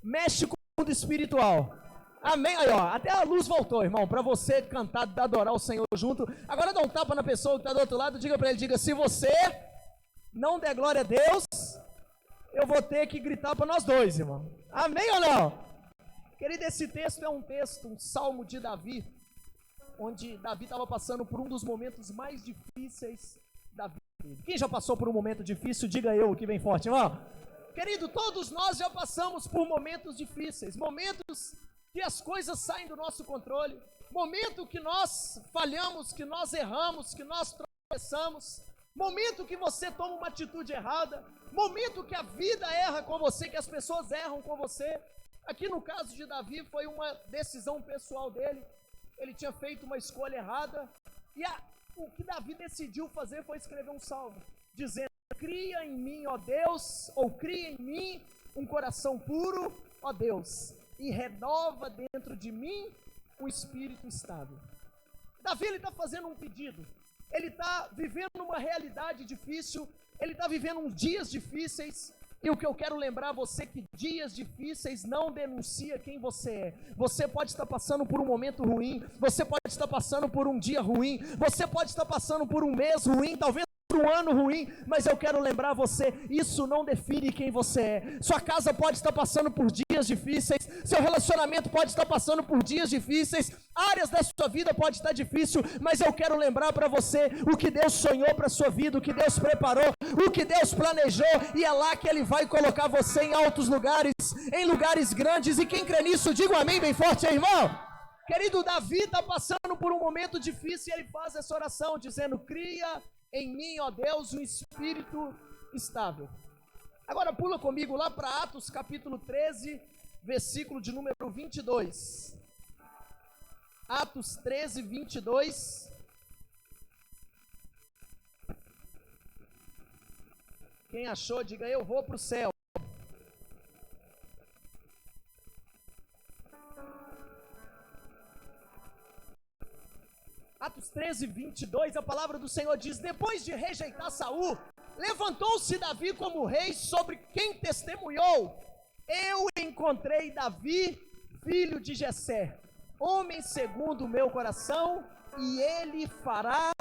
mexe com o mundo espiritual. Amém? Aí, ó, até a luz voltou, irmão, para você cantar, adorar o Senhor junto. Agora dá um tapa na pessoa que está do outro lado, diga para ele, diga, se você não der glória a Deus, eu vou ter que gritar para nós dois, irmão. Amém ou não? Querido, esse texto é um texto, um salmo de Davi, onde Davi estava passando por um dos momentos mais difíceis da vida dele. Quem já passou por um momento difícil, diga eu que vem forte, irmão. Querido, todos nós já passamos por momentos difíceis, momentos que as coisas saem do nosso controle, momento que nós falhamos, que nós erramos, que nós tropeçamos, momento que você toma uma atitude errada, momento que a vida erra com você, que as pessoas erram com você. Aqui no caso de Davi foi uma decisão pessoal dele, ele tinha feito uma escolha errada, e o que Davi decidiu fazer foi escrever um salmo, dizendo, cria em mim, ó Deus, ou cria em mim um coração puro, ó Deus, e renova dentro de mim um espírito estável. Davi, ele está fazendo um pedido, ele está vivendo uma realidade difícil, ele está vivendo uns dias difíceis, e o que eu quero lembrar a você, que dias difíceis não denuncia quem você é. Você pode estar passando por um momento ruim, você pode estar passando por um dia ruim, você pode estar passando por um mês ruim, talvez por um ano ruim, mas eu quero lembrar você, isso não define quem você é. Sua casa pode estar passando por dias difíceis, seu relacionamento pode estar passando por dias difíceis, áreas da sua vida pode estar difícil, mas eu quero lembrar para você o que Deus sonhou para a sua vida, o que Deus preparou, o que Deus planejou, e é lá que Ele vai colocar você em altos lugares, em lugares grandes, e quem crê nisso, diga um amém bem forte aí, irmão. Querido, Davi está passando por um momento difícil, e ele faz essa oração, dizendo, cria em mim, ó Deus, um espírito estável. Agora pula comigo lá para Atos capítulo 13, versículo de número 22. Atos 13, 22. Quem achou, diga, eu vou para o céu. Atos 13, 22, a palavra do Senhor diz, depois de rejeitar Saul, levantou-se Davi como rei, sobre quem testemunhou, eu encontrei Davi, filho de Jessé, homem segundo o meu coração, e ele fará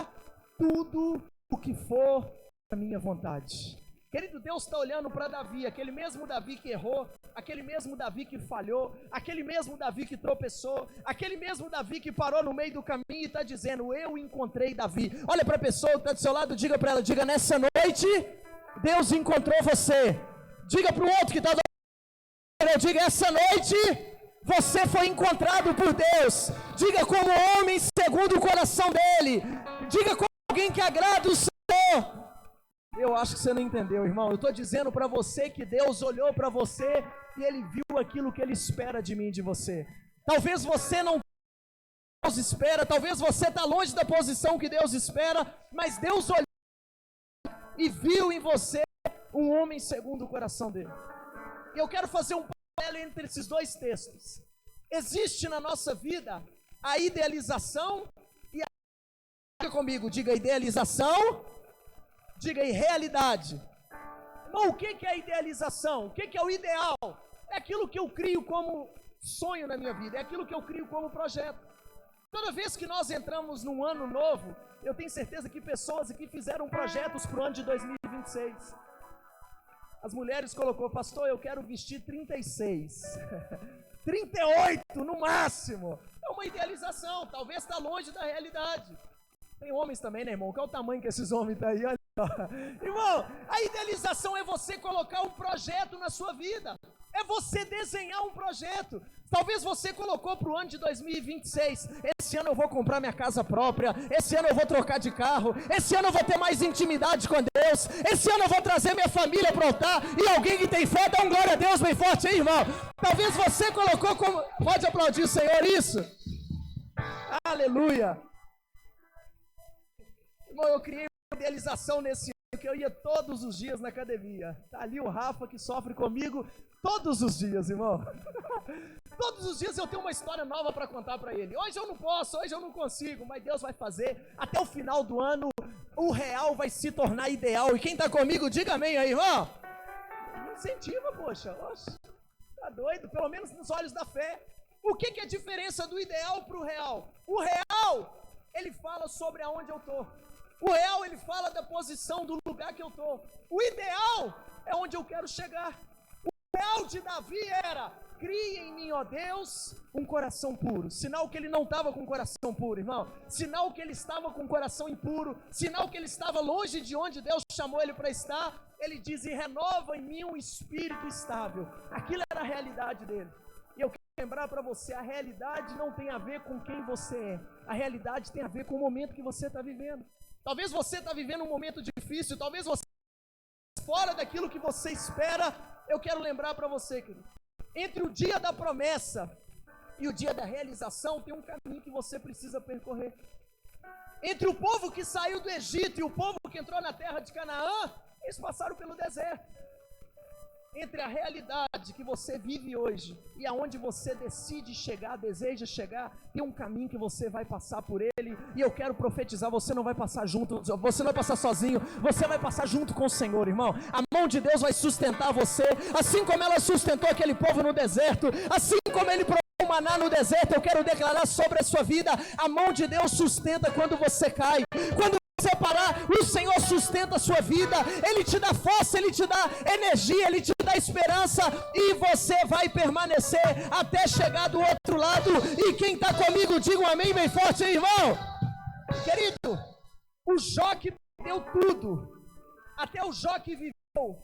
tudo o que for a minha vontade. Querido, Deus está olhando para Davi, aquele mesmo Davi que errou, aquele mesmo Davi que falhou, aquele mesmo Davi que tropeçou, aquele mesmo Davi que parou no meio do caminho e está dizendo, eu encontrei Davi. Olha para a pessoa que está do seu lado, diga para ela, diga, nessa noite, Deus encontrou você. Diga para o outro que está do lado, diga, essa noite, você foi encontrado por Deus. Diga como homem segundo o coração dele. Diga como alguém que agrada o Senhor. Eu acho que você não entendeu, irmão. Eu estou dizendo para você que Deus olhou para você e Ele viu aquilo que Ele espera de mim e de você. Talvez você não Deus espera, talvez você está longe da posição que Deus espera, mas Deus olhou e viu em você um homem segundo o coração dele. E eu quero fazer um paralelo entre esses dois textos. Existe na nossa vida a idealização e a... Diga comigo, diga idealização. Diga aí, realidade. Bom, o que é idealização? O que é o ideal? É aquilo que eu crio como sonho na minha vida, é aquilo que eu crio como projeto. Toda vez que nós entramos num ano novo, eu tenho certeza que pessoas aqui fizeram projetos para o ano de 2026. As mulheres colocou, pastor, eu quero vestir 36, 38 no máximo. É uma uma idealização, talvez está longe da realidade. Tem homens também, né, irmão? Qual é o tamanho que esses homens estão aí? Olha só. Irmão, a idealização é você colocar um projeto na sua vida. É você desenhar um projeto. Talvez você colocou para o ano de 2026. Esse ano eu vou comprar minha casa própria. Esse ano eu vou trocar de carro. Esse ano eu vou ter mais intimidade com Deus. Esse ano eu vou trazer minha família para o altar. E alguém que tem fé, dá um glória a Deus bem forte aí, irmão. Talvez você colocou como... Pode aplaudir o Senhor isso? Aleluia. Irmão, eu criei uma idealização nesse ano que eu ia todos os dias na academia. Tá ali o Rafa que sofre comigo todos os dias, irmão. Todos os dias eu tenho uma história nova para contar para ele. Hoje eu não posso, hoje eu não consigo, mas Deus vai fazer. Até o final do ano, o real vai se tornar ideal. E quem tá comigo, diga amém aí, irmão. Me incentiva, poxa. Oxe, tá doido? Pelo menos nos olhos da fé. O que é a diferença do ideal para o real? O real, ele fala sobre aonde eu tô. O real, ele fala da posição, do lugar que eu tô. O ideal é onde eu quero chegar. O real de Davi era: cria em mim, ó Deus, um coração puro. Sinal que ele não estava com coração puro, irmão. Sinal que ele estava com coração impuro. Sinal que ele estava longe de onde Deus chamou ele para estar. Ele diz: e renova em mim um espírito estável. Aquilo era a realidade dele. E eu quero lembrar para você, a realidade não tem a ver com quem você é. A realidade tem a ver com o momento que você está vivendo. Talvez você está vivendo um momento difícil, talvez você fora daquilo que você espera. Eu quero lembrar para você, querido, entre o dia da promessa e o dia da realização tem um caminho que você precisa percorrer. Entre o povo que saiu do Egito e o povo que entrou na terra de Canaã, eles passaram pelo deserto. Entre a realidade que você vive hoje e aonde você decide chegar, deseja chegar, tem um caminho que você vai passar por ele. E eu quero profetizar: você não vai passar junto, você não vai passar sozinho, você vai passar junto com o Senhor, irmão. A mão de Deus vai sustentar você, assim como ela sustentou aquele povo no deserto, assim como ele provou o maná no deserto. Eu quero declarar sobre a sua vida: a mão de Deus sustenta quando você cai. Quando você parar, o Senhor sustenta a sua vida. Ele te dá força, Ele te dá energia, Ele te dá esperança, e você vai permanecer até chegar do outro lado. E quem está comigo, diga um amém bem forte aí, irmão. Querido, o Jó que deu tudo, até o Jó que viveu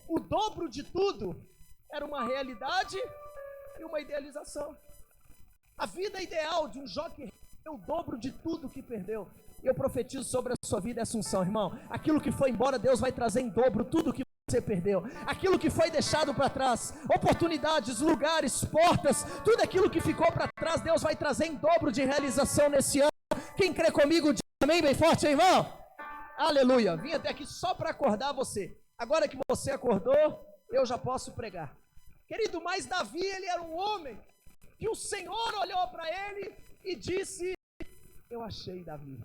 o dobro de tudo, era uma realidade e uma idealização. A vida ideal de um Jó que deu o dobro de tudo que perdeu. Eu profetizo sobre a sua vida essa unção, irmão. Aquilo que foi embora, Deus vai trazer em dobro tudo que você perdeu. Aquilo que foi deixado para trás, oportunidades, lugares, portas, tudo aquilo que ficou para trás, Deus vai trazer em dobro de realização nesse ano. Quem crê comigo, diz amém bem forte, hein, irmão? Aleluia. Vim até aqui só para acordar você. Agora que você acordou, eu já posso pregar. Querido, mas Davi, ele era um homem que o Senhor olhou para ele e disse: eu achei Davi.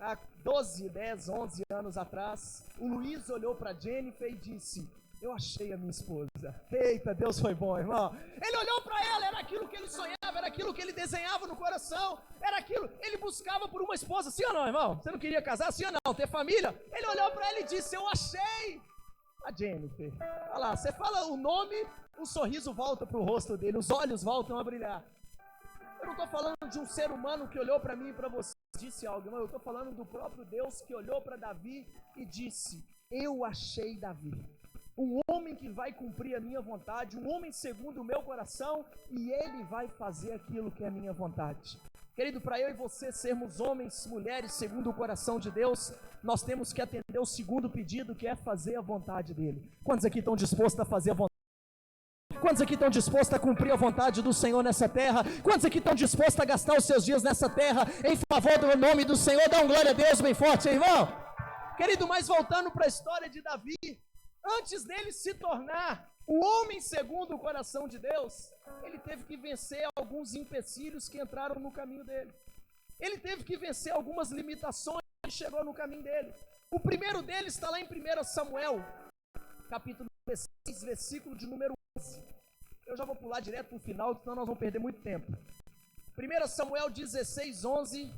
Há 12, 10, 11 anos atrás, o Luiz olhou para Jennifer e disse: eu achei a minha esposa. Eita, Deus foi bom, irmão. Ele olhou para ela, era aquilo que ele sonhava, era aquilo que ele desenhava no coração, era aquilo, ele buscava por uma esposa. Sim ou não, irmão? Você não queria casar? Sim ou não? Ter família? Ele olhou para ela e disse: eu achei a Jennifer. Olha lá, você fala o nome, o sorriso volta para o rosto dele, os olhos voltam a brilhar. Eu não estou falando de um ser humano que olhou para mim e para você e disse algo, irmão. Eu estou falando do próprio Deus que olhou para Davi e disse: eu achei Davi, um homem que vai cumprir a minha vontade, um homem segundo o meu coração, e ele vai fazer aquilo que é a minha vontade. Querido, para eu e você sermos homens, mulheres segundo o coração de Deus, nós temos que atender o segundo pedido, que é fazer a vontade dele. Quantos aqui estão dispostos a fazer a vontade? Quantos aqui estão dispostos a cumprir a vontade do Senhor nessa terra? Quantos aqui estão dispostos a gastar os seus dias nessa terra em favor do nome do Senhor? Dá um glória a Deus bem forte, hein, irmão? Querido, mas voltando para a história de Davi, antes dele se tornar o homem segundo o coração de Deus, ele teve que vencer alguns empecilhos que entraram no caminho dele. Ele teve que vencer algumas limitações que chegou no caminho dele. O primeiro deles está lá em 1 Samuel, capítulo 16, versículo de número 11. Eu já vou pular direto para o final, senão nós vamos perder muito tempo. 1 Samuel 16, 11.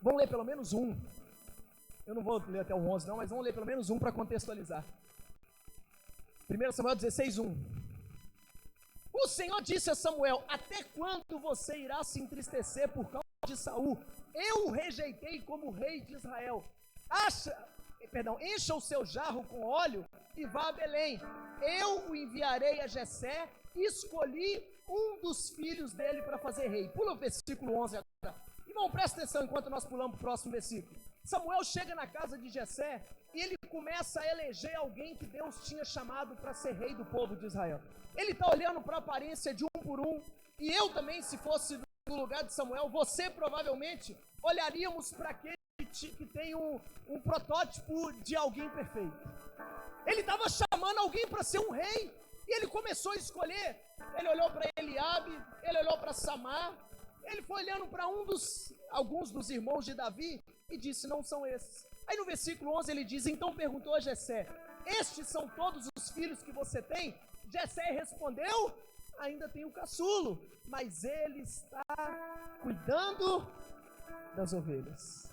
Vamos ler pelo menos um. Eu não vou ler até o 11 não, mas vamos ler pelo menos um para contextualizar. 1 Samuel 16, 1. O Senhor disse a Samuel: até quando você irá se entristecer por causa de Saul? Eu o rejeitei como rei de Israel. Encha o seu jarro com óleo e vá a Belém. Eu o enviarei a Jessé, escolhi um dos filhos dele para fazer rei. Pula o versículo 11 agora. Irmão, presta atenção enquanto nós pulamos para o próximo versículo. Samuel chega na casa de Jessé e ele começa a eleger alguém que Deus tinha chamado para ser rei do povo de Israel. Ele está olhando para a aparência de um por um, e eu também, se fosse no lugar de Samuel, você provavelmente olharíamos para aquele que tem um protótipo de alguém perfeito. Ele estava chamando alguém para ser um rei, e ele começou a escolher. Ele olhou para Eliabe, ele olhou para Samar, ele foi olhando para alguns dos irmãos de Davi, e disse: não são esses. Aí no versículo 11 ele diz: então perguntou a Jessé: estes são todos os filhos que você tem? Jessé respondeu: ainda tem o caçulo, mas ele está cuidando das ovelhas.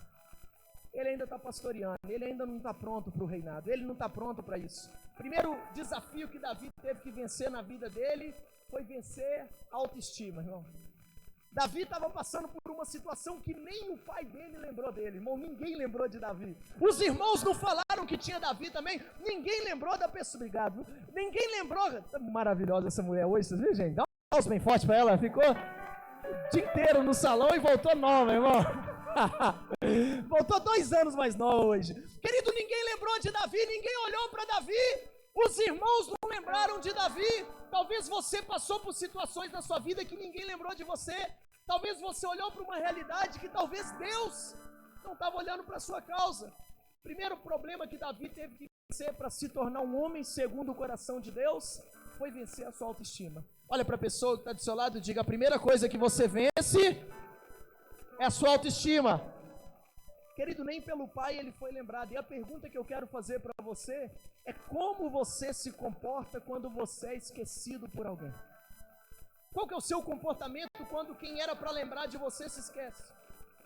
Ele ainda está pastoreando, ele ainda não está pronto para o reinado, ele não está pronto para isso. Primeiro desafio que Davi teve que vencer na vida dele foi vencer a autoestima, irmão. Davi estava passando por uma situação que nem o pai dele lembrou dele, irmão. Ninguém lembrou de Davi. Os irmãos não falaram que tinha Davi também. Ninguém lembrou da pessoa. Obrigado. Ninguém lembrou. Maravilhosa essa mulher hoje, vocês viram, gente? Dá um aplauso bem forte para ela. Ficou o dia inteiro no salão e voltou nova, irmão. Voltou 2 anos mais nova hoje. Querido, ninguém lembrou de Davi. Ninguém olhou para Davi. Os irmãos não lembraram de Davi. Talvez você passou por situações na sua vida que ninguém lembrou de você. Talvez você olhou para uma realidade que talvez Deus não estava olhando para a sua causa. Primeiro problema que Davi teve que vencer para se tornar um homem segundo o coração de Deus foi vencer a sua autoestima. Olha para a pessoa que está do seu lado e diga: a primeira coisa que você vence é a sua autoestima. Querido, nem pelo pai ele foi lembrado. E a pergunta que eu quero fazer para você é: como você se comporta quando você é esquecido por alguém? Qual que é o seu comportamento quando quem era para lembrar de você se esquece?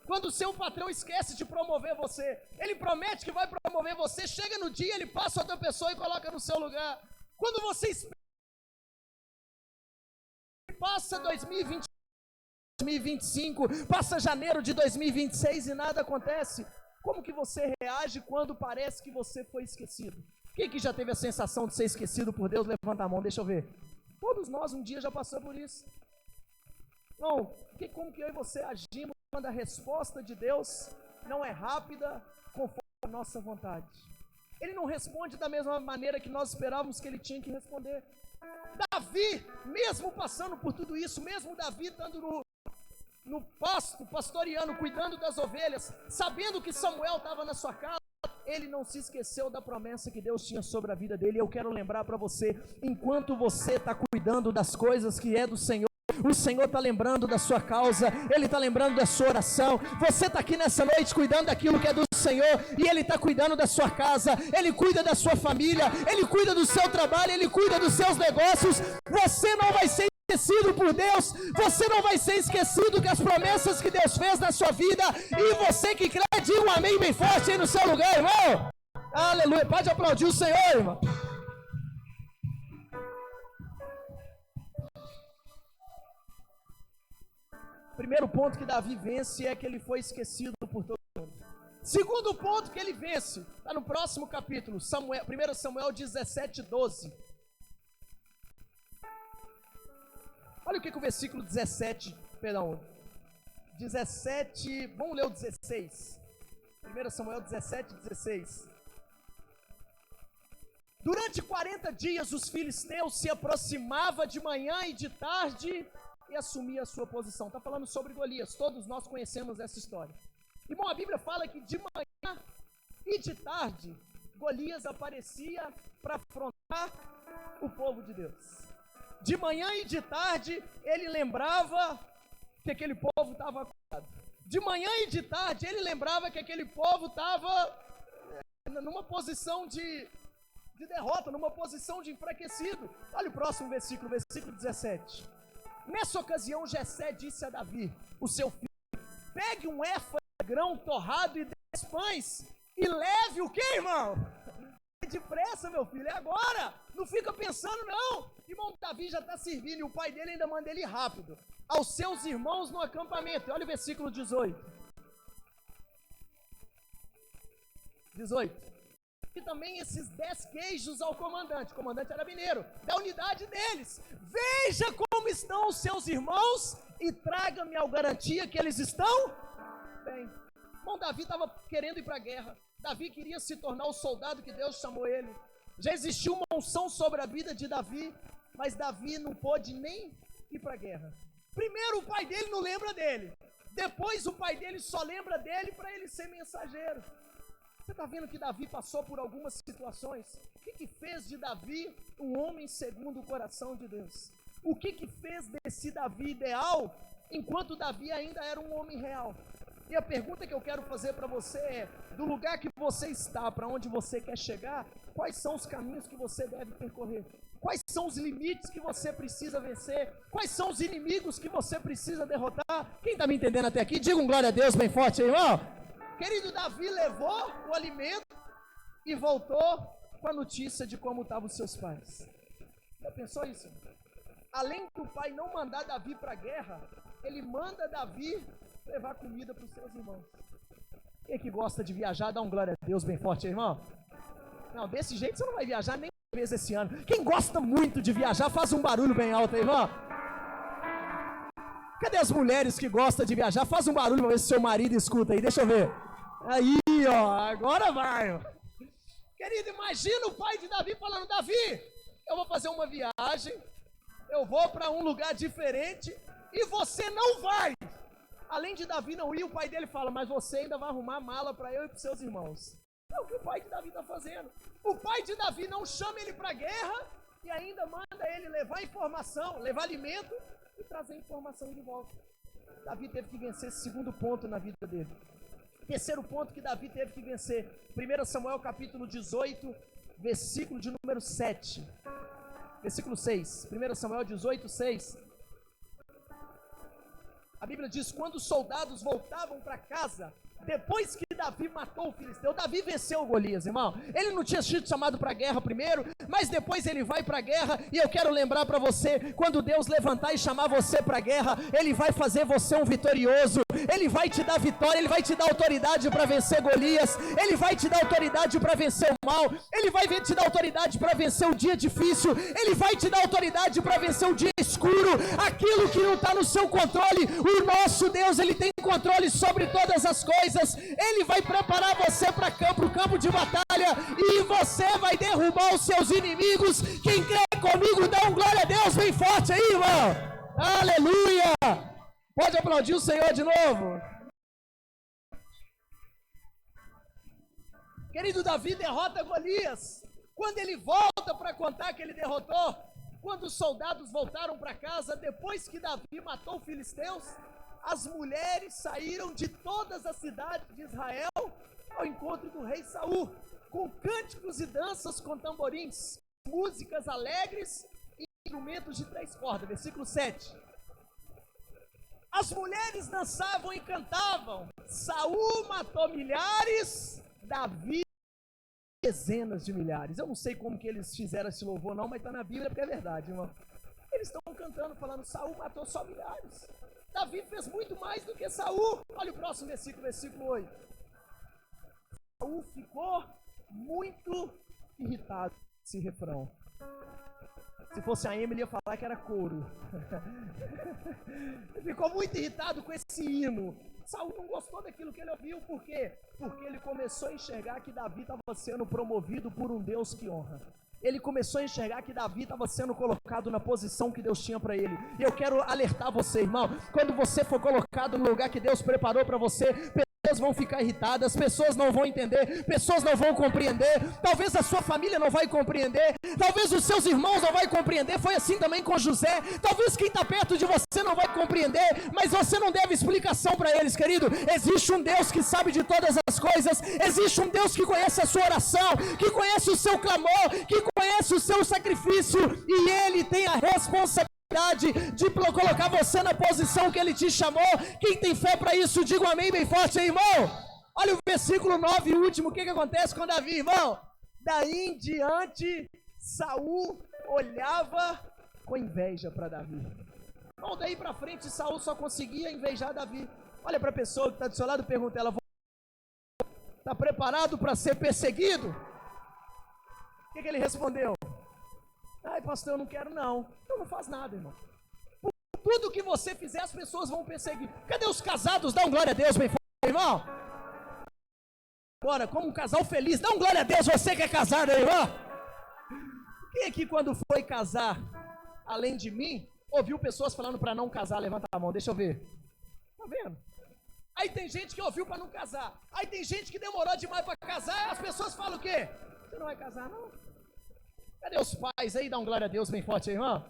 Quando o seu patrão esquece de promover você, ele promete que vai promover você, chega no dia, ele passa outra pessoa e coloca no seu lugar. Quando você passa 2020, 2025, passa janeiro de 2026 e nada acontece, como que você reage quando parece que você foi esquecido? Quem que já teve a sensação de ser esquecido por Deus? Levanta a mão, deixa eu ver. Todos nós um dia já passamos por isso. Não, como que eu e você agimos quando a resposta de Deus não é rápida conforme a nossa vontade? Ele não responde da mesma maneira que nós esperávamos que ele tinha que responder. Davi, mesmo passando por tudo isso, mesmo Davi estando no pasto, pastoreando, cuidando das ovelhas, sabendo que Samuel estava na sua casa, ele não se esqueceu da promessa que Deus tinha sobre a vida dele. Eu quero lembrar para você: enquanto você está cuidando das coisas que é do Senhor, o Senhor está lembrando da sua causa, Ele está lembrando da sua oração. Você está aqui nessa noite cuidando daquilo que é do Senhor, e Ele está cuidando da sua casa, Ele cuida da sua família, Ele cuida do seu trabalho, Ele cuida dos seus negócios. Você não vai ser esquecido por Deus, você não vai ser esquecido que as promessas que Deus fez na sua vida, e você que crê, diga um amém bem forte aí no seu lugar, irmão. Aleluia, pode aplaudir o Senhor, irmão. Primeiro ponto que Davi vence é que ele foi esquecido por todo mundo. Segundo ponto que ele vence, está no próximo capítulo, 1 Samuel 17:12. Olha o que o versículo 17, vamos ler o 16. 1 Samuel 17:16. Durante 40 dias os filisteus se aproximavam de manhã e de tarde e assumia a sua posição. Está falando sobre Golias, todos nós conhecemos essa história. Irmão, a Bíblia fala que de manhã e de tarde Golias aparecia para afrontar o povo de Deus. De manhã e de tarde ele lembrava que aquele povo estava acordado. De manhã e de tarde ele lembrava que aquele povo estava numa posição de derrota, numa posição de enfraquecido. Olha o próximo versículo, versículo 17. Nessa ocasião, Jessé disse a Davi, o seu filho: pegue um éfa de grão torrado e 10 pães e leve o quê, irmão? Depressa, meu filho, é agora. Não fica pensando, não. Irmão, Davi já está servindo e o pai dele ainda manda ele ir rápido aos seus irmãos no acampamento. Olha o versículo 18. E também esses 10 queijos ao comandante. O comandante era mineiro, da unidade deles. Veja como estão os seus irmãos e traga-me a garantia que eles estão bem. Bom, Davi estava querendo ir para a guerra. Davi queria se tornar o soldado que Deus chamou ele. Já existiu uma unção sobre a vida de Davi, mas Davi não pôde nem ir para a guerra. Primeiro o pai dele não lembra dele. Depois o pai dele só lembra dele para ele ser mensageiro. Você está vendo que Davi passou por algumas situações? O que fez de Davi um homem segundo o coração de Deus? O que fez desse Davi ideal, enquanto Davi ainda era um homem real? E a pergunta que eu quero fazer para você é, do lugar que você está, para onde você quer chegar, quais são os caminhos que você deve percorrer? Quais são os limites que você precisa vencer? Quais são os inimigos que você precisa derrotar? Quem está me entendendo até aqui? Diga um glória a Deus bem forte aí, irmão. Querido, Davi levou o alimento e voltou com a notícia de como estavam os seus pais. Já pensou isso? Além do pai não mandar Davi para a guerra, ele manda Davi levar comida para os seus irmãos. Quem é que gosta de viajar? Dá um glória a Deus bem forte aí, irmão. Não, desse jeito você não vai viajar nem uma vez esse ano. Quem gosta muito de viajar, faz um barulho bem alto aí, irmão. Cadê as mulheres que gostam de viajar? Faz um barulho pra ver se seu marido escuta aí, deixa eu ver. Aí, ó, agora vai. Querido, imagina o pai de Davi falando, Davi, eu vou fazer uma viagem, eu vou para um lugar diferente e você não vai. Além de Davi não ir, o pai dele fala, mas você ainda vai arrumar mala para eu e para seus irmãos. É o que o pai de Davi está fazendo. O pai de Davi não chama ele para a guerra e ainda manda ele levar informação, levar alimento e trazer informação de volta. Davi teve que vencer esse segundo ponto na vida dele. Terceiro ponto que Davi teve que vencer. 1 Samuel capítulo 18, versículo de número 7. Versículo 6. 1 Samuel 18, 6. A Bíblia diz, quando os soldados voltavam para casa, depois que Davi matou o filisteu, Davi venceu o Golias, irmão. Ele não tinha sido chamado para a guerra primeiro, mas depois ele vai para a guerra, e eu quero lembrar para você, quando Deus levantar e chamar você para a guerra, Ele vai fazer você um vitorioso, Ele vai te dar vitória, Ele vai te dar autoridade para vencer Golias, Ele vai te dar autoridade para vencer o mal, Ele vai te dar autoridade para vencer o dia difícil, Ele vai te dar autoridade para vencer o dia escuro, aquilo que não está no seu controle. O nosso Deus, Ele tem controle sobre todas as coisas. Ele vai preparar você para o campo de batalha e você vai derrubar os seus inimigos. Quem crê comigo, dá um glória a Deus bem forte aí, irmão. Aleluia! Pode aplaudir o Senhor de novo. Querido, Davi derrota Golias. Quando ele volta para contar que ele derrotou, quando os soldados voltaram para casa, depois que Davi matou os filisteus, as mulheres saíram de todas as cidades de Israel ao encontro do rei Saul, com cânticos e danças com tamborins, músicas alegres e instrumentos de 3 cordas. Versículo 7. As mulheres dançavam e cantavam, Saul matou milhares, Davi dezenas de milhares. Eu não sei como que eles fizeram esse louvor não, mas está na Bíblia porque é verdade, irmão. Eles estão cantando, falando, Saul matou só milhares. Davi fez muito mais do que Saul. Olha o próximo versículo, versículo 8. Saul ficou muito irritado com esse refrão. Se fosse a Emily, ia falar que era coro. Ficou muito irritado com esse hino. Saul não gostou daquilo que ele ouviu, por quê? Porque ele começou a enxergar que Davi estava sendo promovido por um Deus que honra. Ele começou a enxergar que Davi estava sendo colocado na posição que Deus tinha para ele. E eu quero alertar você, irmão, quando você for colocado no lugar que Deus preparou para você, pessoas vão ficar irritadas, pessoas não vão entender, pessoas não vão compreender, talvez a sua família não vai compreender, talvez os seus irmãos não vão compreender, foi assim também com José, talvez quem está perto de você não vai compreender, mas você não deve explicação para eles, querido. Existe um Deus que sabe de todas as coisas, existe um Deus que conhece a sua oração, que conhece o seu clamor, que conhece o seu sacrifício, e Ele tem a responsabilidade de colocar você na posição que Ele te chamou. Quem tem fé para isso, diga um amém bem forte aí, irmão. Olha o versículo 9, o último, o que acontece com Davi, irmão? Daí em diante, Saul olhava com inveja para Davi. Bom, daí para frente, Saul só conseguia invejar Davi. Olha para a pessoa que está do seu lado e pergunta ela: está preparado para ser perseguido? O que ele respondeu? Ai, pastor, eu não quero não. Então não faz nada, irmão. Por tudo que você fizer, as pessoas vão perseguir. Cadê os casados? Dá um glória a Deus, bem forte, irmão. Agora, como um casal feliz, dá um glória a Deus, você que é casado, irmão. Quem aqui, quando foi casar, além de mim, ouviu pessoas falando para não casar? Levanta a mão, deixa eu ver. Tá vendo? Aí tem gente que ouviu para não casar. Aí tem gente que demorou demais para casar. As pessoas falam o quê? Você não vai casar, não? Cadê os pais aí? Dá um glória a Deus bem forte aí, irmão.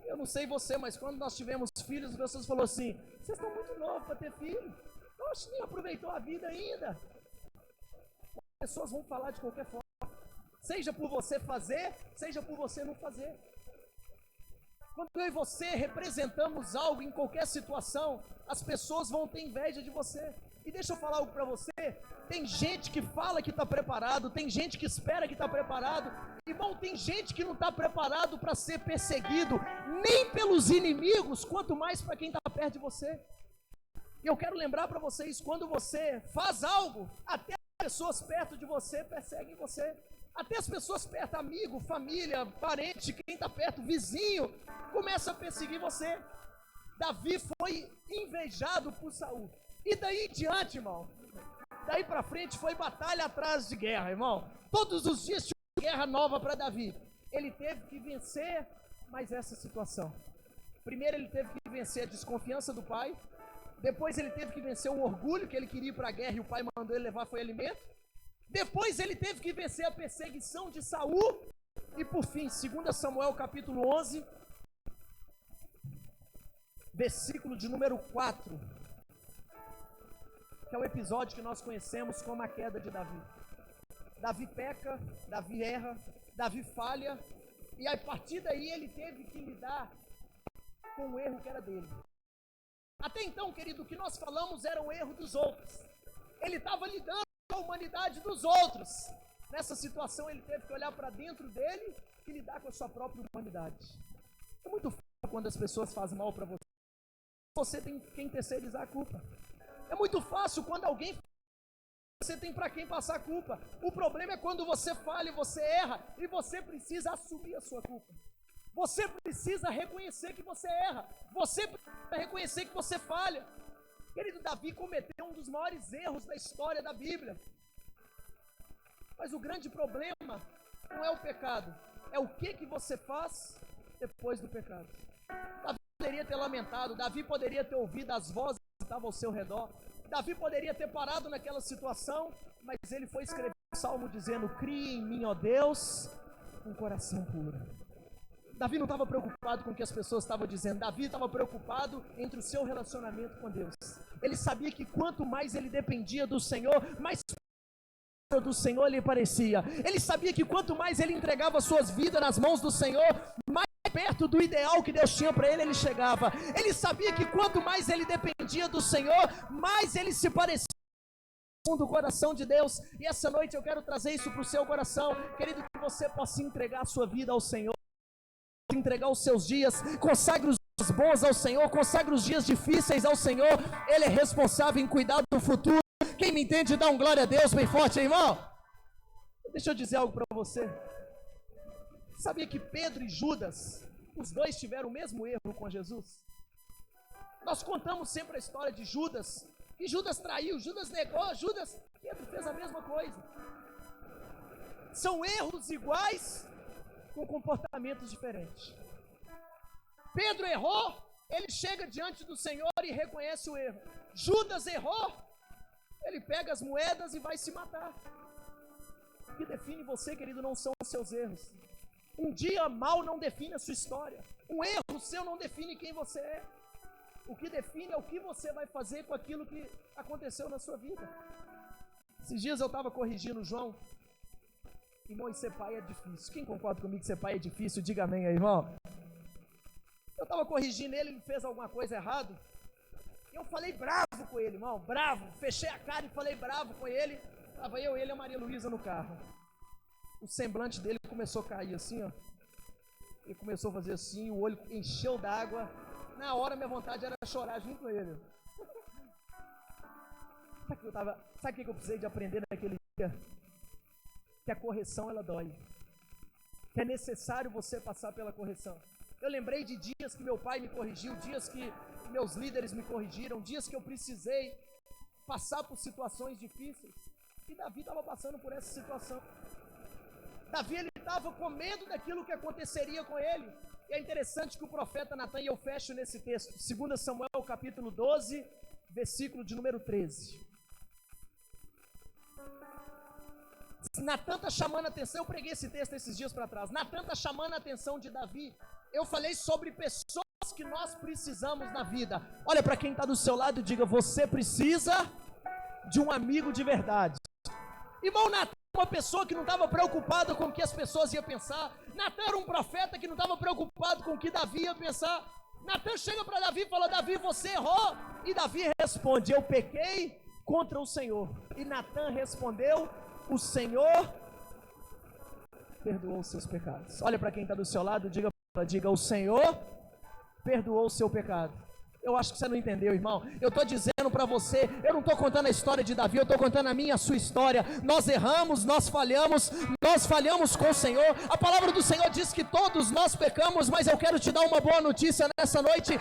Eu não sei você, mas quando nós tivemos filhos, as pessoas falaram assim: vocês estão muito novos para ter filho. Oxe, nem aproveitou a vida ainda. As pessoas vão falar de qualquer forma. Seja por você fazer, seja por você não fazer. Quando eu e você representamos algo em qualquer situação, as pessoas vão ter inveja de você. E deixa eu falar algo para você: tem gente que fala que está preparado, tem gente que espera que está preparado. Irmão, tem gente que não está preparado para ser perseguido, nem pelos inimigos, quanto mais para quem está perto de você. E eu quero lembrar para vocês: quando você faz algo, até as pessoas perto de você perseguem você. Até as pessoas perto, amigo, família, parente, quem está perto, vizinho, começa a perseguir você. Davi foi invejado por Saul. E daí em diante, irmão, daí para frente foi batalha atrás de guerra, irmão. Todos os dias tinha uma guerra nova para Davi. Ele teve que vencer mais essa situação. Primeiro ele teve que vencer a desconfiança do pai. Depois ele teve que vencer o orgulho, que ele queria ir para a guerra e o pai mandou ele levar, foi alimento. Depois ele teve que vencer a perseguição de Saul. E por fim, 2 Samuel capítulo 11, versículo de número 4, que é o episódio que nós conhecemos como a queda de Davi. Davi peca, Davi erra, Davi falha, e a partir daí ele teve que lidar com o erro que era dele. Até então, querido, o que nós falamos era o erro dos outros. Ele estava lidando a humanidade dos outros. Nessa situação ele teve que olhar para dentro dele e lidar com a sua própria humanidade. É muito fácil quando as pessoas fazem mal para você. Você tem quem terceirizar a culpa. É muito fácil quando alguém você tem para quem passar a culpa. O problema é quando você falha e você erra e você precisa assumir a sua culpa. Você precisa reconhecer que você erra. Você precisa reconhecer que você falha. Querido, Davi cometeu um dos maiores erros da história da Bíblia. Mas o grande problema não é o pecado, é o que você faz depois do pecado. Davi poderia ter lamentado, Davi poderia ter ouvido as vozes que estavam ao seu redor, Davi poderia ter parado naquela situação, mas ele foi escrever um salmo dizendo: crie em mim, ó Deus, um coração puro. Davi não estava preocupado com o que as pessoas estavam dizendo. Davi estava preocupado entre o seu relacionamento com Deus. Ele sabia que quanto mais ele dependia do Senhor, mais do Senhor lhe parecia. Ele sabia que quanto mais ele entregava suas vidas nas mãos do Senhor, mais perto do ideal que Deus tinha para ele chegava. Ele sabia que quanto mais ele dependia do Senhor, mais ele se parecia do coração de Deus. E essa noite eu quero trazer isso para o seu coração, querido, que você possa entregar a sua vida ao Senhor, entregar os seus dias, consagre os dias bons ao Senhor, consagre os dias difíceis ao Senhor. Ele é responsável em cuidar do futuro. Quem me entende, dá um glória a Deus bem forte, irmão. Deixa eu dizer algo para você. Sabia que Pedro e Judas, os dois tiveram o mesmo erro com Jesus? Nós contamos sempre a história de Judas, que Judas traiu, Judas negou, Pedro fez a mesma coisa. São erros iguais, com comportamentos diferentes. Pedro errou, ele chega diante do Senhor e reconhece o erro. Judas errou, ele pega as moedas e vai se matar. O que define você, querido, não são os seus erros. Um dia mal não define a sua história. Um erro seu não define quem você é. O que define é o que você vai fazer com aquilo que aconteceu na sua vida. Esses dias eu estava corrigindo o João. Irmão, e ser pai é difícil. Quem concorda comigo que ser pai é difícil? Diga amém aí, irmão. Eu estava corrigindo ele fez alguma coisa errada. Eu falei bravo com ele, irmão, bravo. Fechei a cara e falei bravo com ele. Estava eu, ele e a Maria Luísa no carro. O semblante dele começou a cair assim, ó. Ele começou a fazer assim, o olho encheu d'água. Na hora minha vontade era chorar junto com ele. Sabe o que eu precisei de aprender naquele dia? Que a correção ela dói. Que é necessário você passar pela correção. Eu lembrei de dias que meu pai me corrigiu, dias que meus líderes me corrigiram, dias que eu precisei passar por situações difíceis. E Davi estava passando por essa situação. Davi ele estava com medo daquilo que aconteceria com ele. E é interessante que o profeta Natan, e eu fecho nesse texto, 2 Samuel capítulo 12, versículo de número 13. Natan está chamando a atenção, eu preguei esse texto esses dias para trás. Natan está chamando a atenção de Davi. Eu falei sobre pessoas que nós precisamos na vida. Olha para quem está do seu lado e diga: você precisa de um amigo de verdade. Irmão, Natan era uma pessoa que não estava preocupado com o que as pessoas iam pensar. Natan era um profeta que não estava preocupado com o que Davi ia pensar. Natan chega para Davi e fala: Davi, você errou. E Davi responde: eu pequei contra o Senhor. E Natan respondeu: o Senhor perdoou os seus pecados. Olha para quem está do seu lado, diga: o Senhor perdoou o seu pecado. Eu acho que você não entendeu, irmão. Eu estou dizendo para você, eu não estou contando a história de Davi, eu estou contando a minha e a sua história. Nós erramos, nós falhamos com o Senhor. A palavra do Senhor diz que todos nós pecamos, mas eu quero te dar uma boa notícia nessa noite.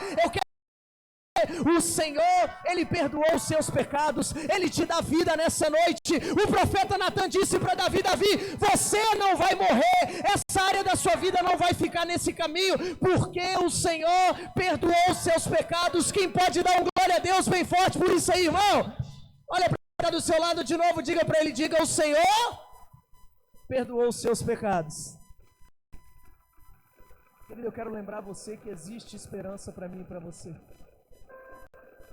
O Senhor, Ele perdoou os seus pecados, Ele te dá vida nessa noite. O profeta Natan disse para Davi: Davi, você não vai morrer, essa área da sua vida não vai ficar nesse caminho, porque o Senhor perdoou os seus pecados. Quem pode dar um glória a Deus bem forte por isso aí, irmão? Olha para quem está do seu lado de novo, diga para ele, diga: o Senhor perdoou os seus pecados. Querido, eu quero lembrar você que existe esperança para mim e para você.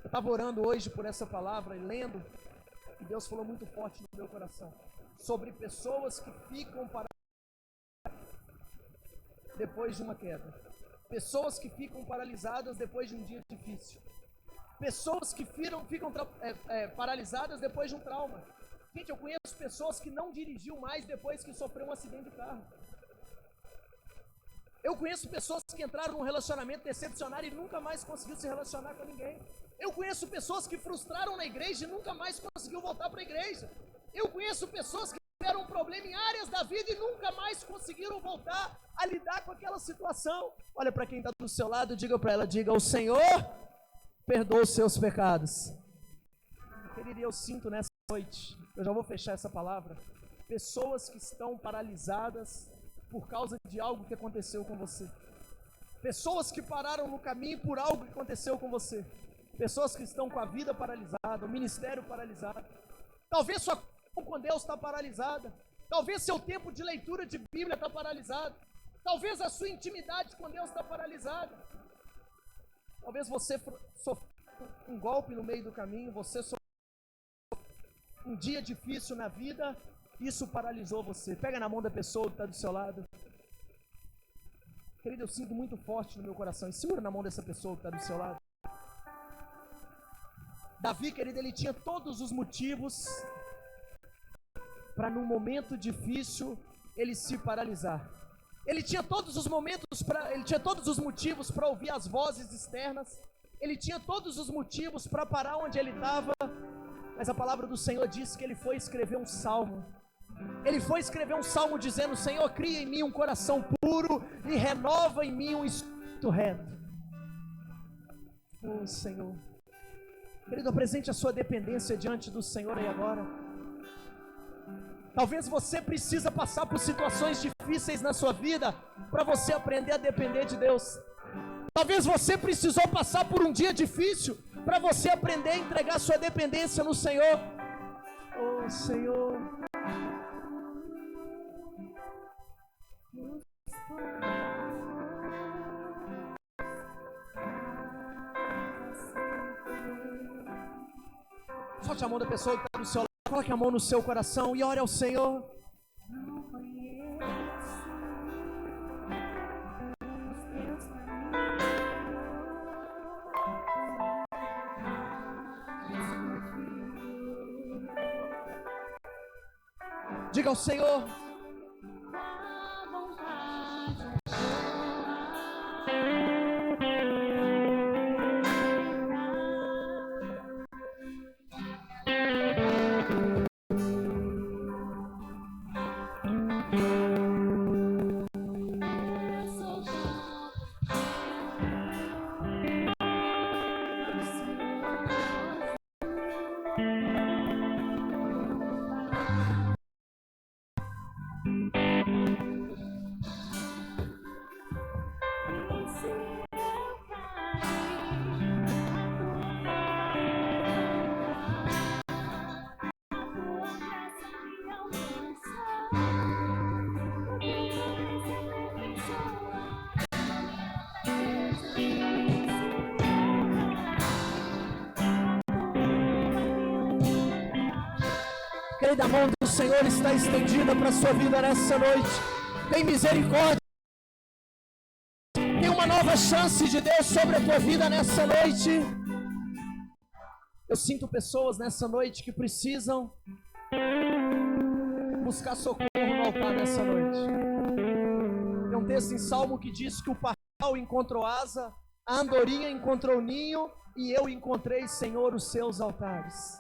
Eu estava orando hoje por essa palavra e lendo, e Deus falou muito forte no meu coração sobre pessoas que ficam depois de uma queda, pessoas que ficam paralisadas depois de um dia difícil, pessoas que ficam paralisadas depois de um trauma. Gente, eu conheço pessoas que não dirigiu mais depois que sofreu um acidente de carro. Eu conheço pessoas que entraram num relacionamento decepcionado e nunca mais conseguiu se relacionar com ninguém. Eu conheço pessoas que frustraram na igreja e nunca mais conseguiu voltar para a igreja. Eu conheço pessoas que tiveram um problema em áreas da vida e nunca mais conseguiram voltar a lidar com aquela situação. Olha para quem está do seu lado, diga para ela, diga: o Senhor perdoa os seus pecados. Querido, eu sinto nessa noite, eu já vou fechar essa palavra, pessoas que estão paralisadas por causa de algo que aconteceu com você. Pessoas que pararam no caminho por algo que aconteceu com você. Pessoas que estão com a vida paralisada, o ministério paralisado. Talvez sua comunhão com Deus está paralisada. Talvez seu tempo de leitura de Bíblia está paralisado. Talvez a sua intimidade com Deus está paralisada. Talvez você sofreu um golpe no meio do caminho, você sofreu um dia difícil na vida, isso paralisou você. Pega na mão da pessoa que está do seu lado. Querido, eu sinto muito forte no meu coração. E segura na mão dessa pessoa que está do seu lado. Davi, querido, ele tinha todos os motivos para num momento difícil ele se paralisar. Ele tinha todos os motivos para ouvir as vozes externas. Ele tinha todos os motivos para parar onde ele estava. Mas a palavra do Senhor diz que ele foi escrever um salmo. Ele foi escrever um salmo dizendo: Senhor, cria em mim um coração puro e renova em mim um espírito reto. Oh, Senhor. Querido, apresente a sua dependência diante do Senhor aí agora. Talvez você precisa passar por situações difíceis na sua vida para você aprender a depender de Deus. Talvez você precisou passar por um dia difícil para você aprender a entregar sua dependência no Senhor. Oh, Senhor. Solte a mão da pessoa que está do seu lado, coloque a mão no seu coração e ore ao Senhor. Diga ao Senhor: Querida, a mão do Senhor está estendida para a sua vida nessa noite. Tem misericórdia. Tem uma nova chance de Deus sobre a tua vida nessa noite. Eu sinto pessoas nessa noite que precisam buscar socorro no altar nessa noite. Tem um texto em Salmo que diz que o pardal encontrou asa, a andorinha encontrou ninho, e eu encontrei, Senhor, os seus altares.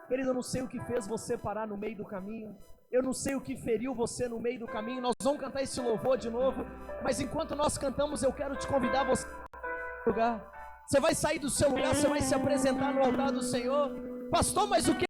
Querido, eu não sei o que fez você parar no meio do caminho. Eu não sei o que feriu você no meio do caminho. Nós vamos cantar esse louvor de novo. Mas enquanto nós cantamos, eu quero te convidar a você para lugar. Você vai sair do seu lugar, você vai se apresentar no altar do Senhor. Pastor, mas o que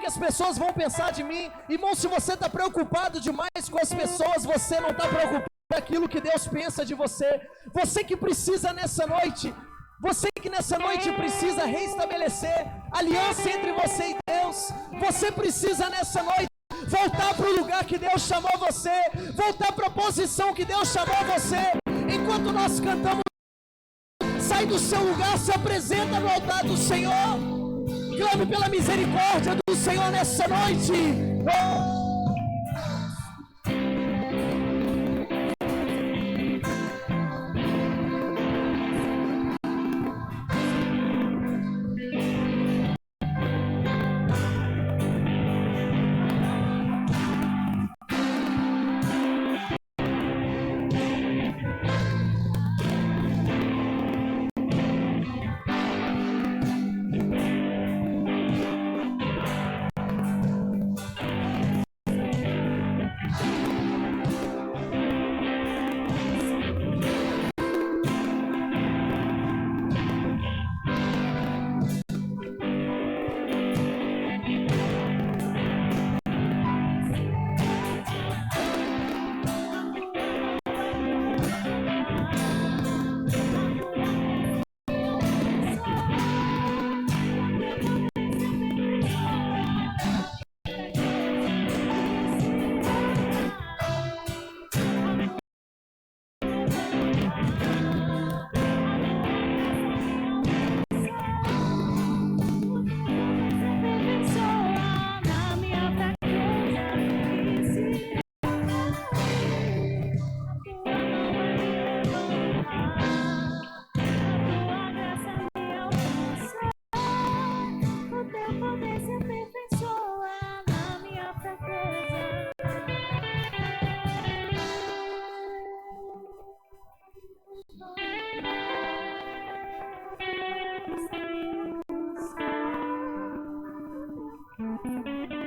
as pessoas vão pensar de mim? Irmão, se você está preocupado demais com as pessoas, você não está preocupado com aquilo que Deus pensa de você. Você que precisa nessa noite... Você que nessa noite precisa reestabelecer aliança entre você e Deus. Você precisa nessa noite voltar para o lugar que Deus chamou você, voltar para a posição que Deus chamou você. Enquanto nós cantamos, sai do seu lugar, se apresenta no altar do Senhor. Clame pela misericórdia do Senhor nessa noite.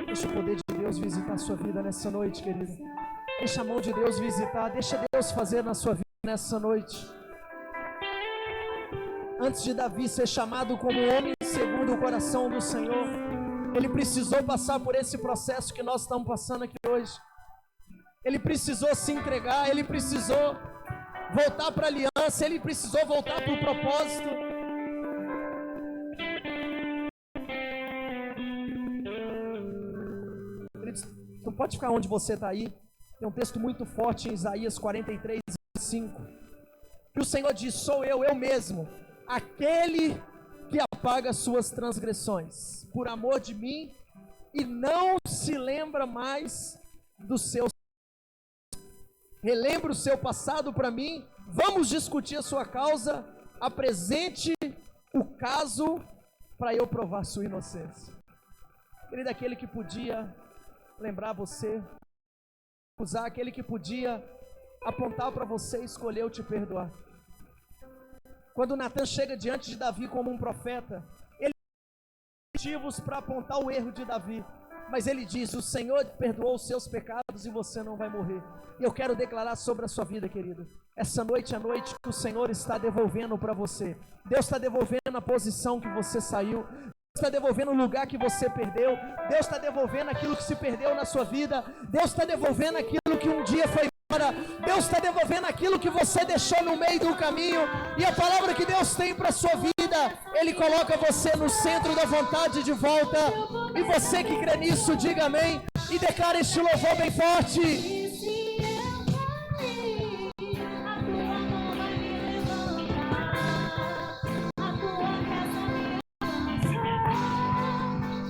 Deixa o poder de Deus visitar a sua vida nessa noite, querido. Deixa a mão de Deus visitar, deixa Deus fazer na sua vida nessa noite. Antes de Davi ser chamado como homem segundo o coração do Senhor, ele precisou passar por esse processo que nós estamos passando aqui hoje. Ele precisou se entregar, ele precisou voltar para a aliança, ele precisou voltar para o propósito. Não pode ficar onde você está aí. Tem um texto muito forte em Isaías 43, 5. Que o Senhor diz: sou eu mesmo, aquele que apaga suas transgressões, por amor de mim, e não se lembra mais dos seus. Relembra o seu passado para mim, vamos discutir a sua causa, apresente o caso para eu provar sua inocência. Querido, aquele que podia lembrar você, usar aquele que podia apontar para você, escolheu te perdoar. Quando Natan chega diante de Davi como um profeta, ele tem motivos para apontar o erro de Davi, mas ele diz: o Senhor perdoou os seus pecados e você não vai morrer. E eu quero declarar sobre a sua vida, querido, essa noite é a noite que o Senhor está devolvendo para você. Deus está devolvendo a posição que você saiu, Deus está devolvendo o lugar que você perdeu, Deus está devolvendo aquilo que se perdeu na sua vida, Deus está devolvendo aquilo que um dia foi embora, Deus está devolvendo aquilo que você deixou no meio do caminho. E a palavra que Deus tem para a sua vida, Ele coloca você no centro da vontade de volta. E você que crê nisso, diga amém. E declara este louvor bem forte. E se eu cair, a tua mão vai me levantar, a tua casa me abraçar,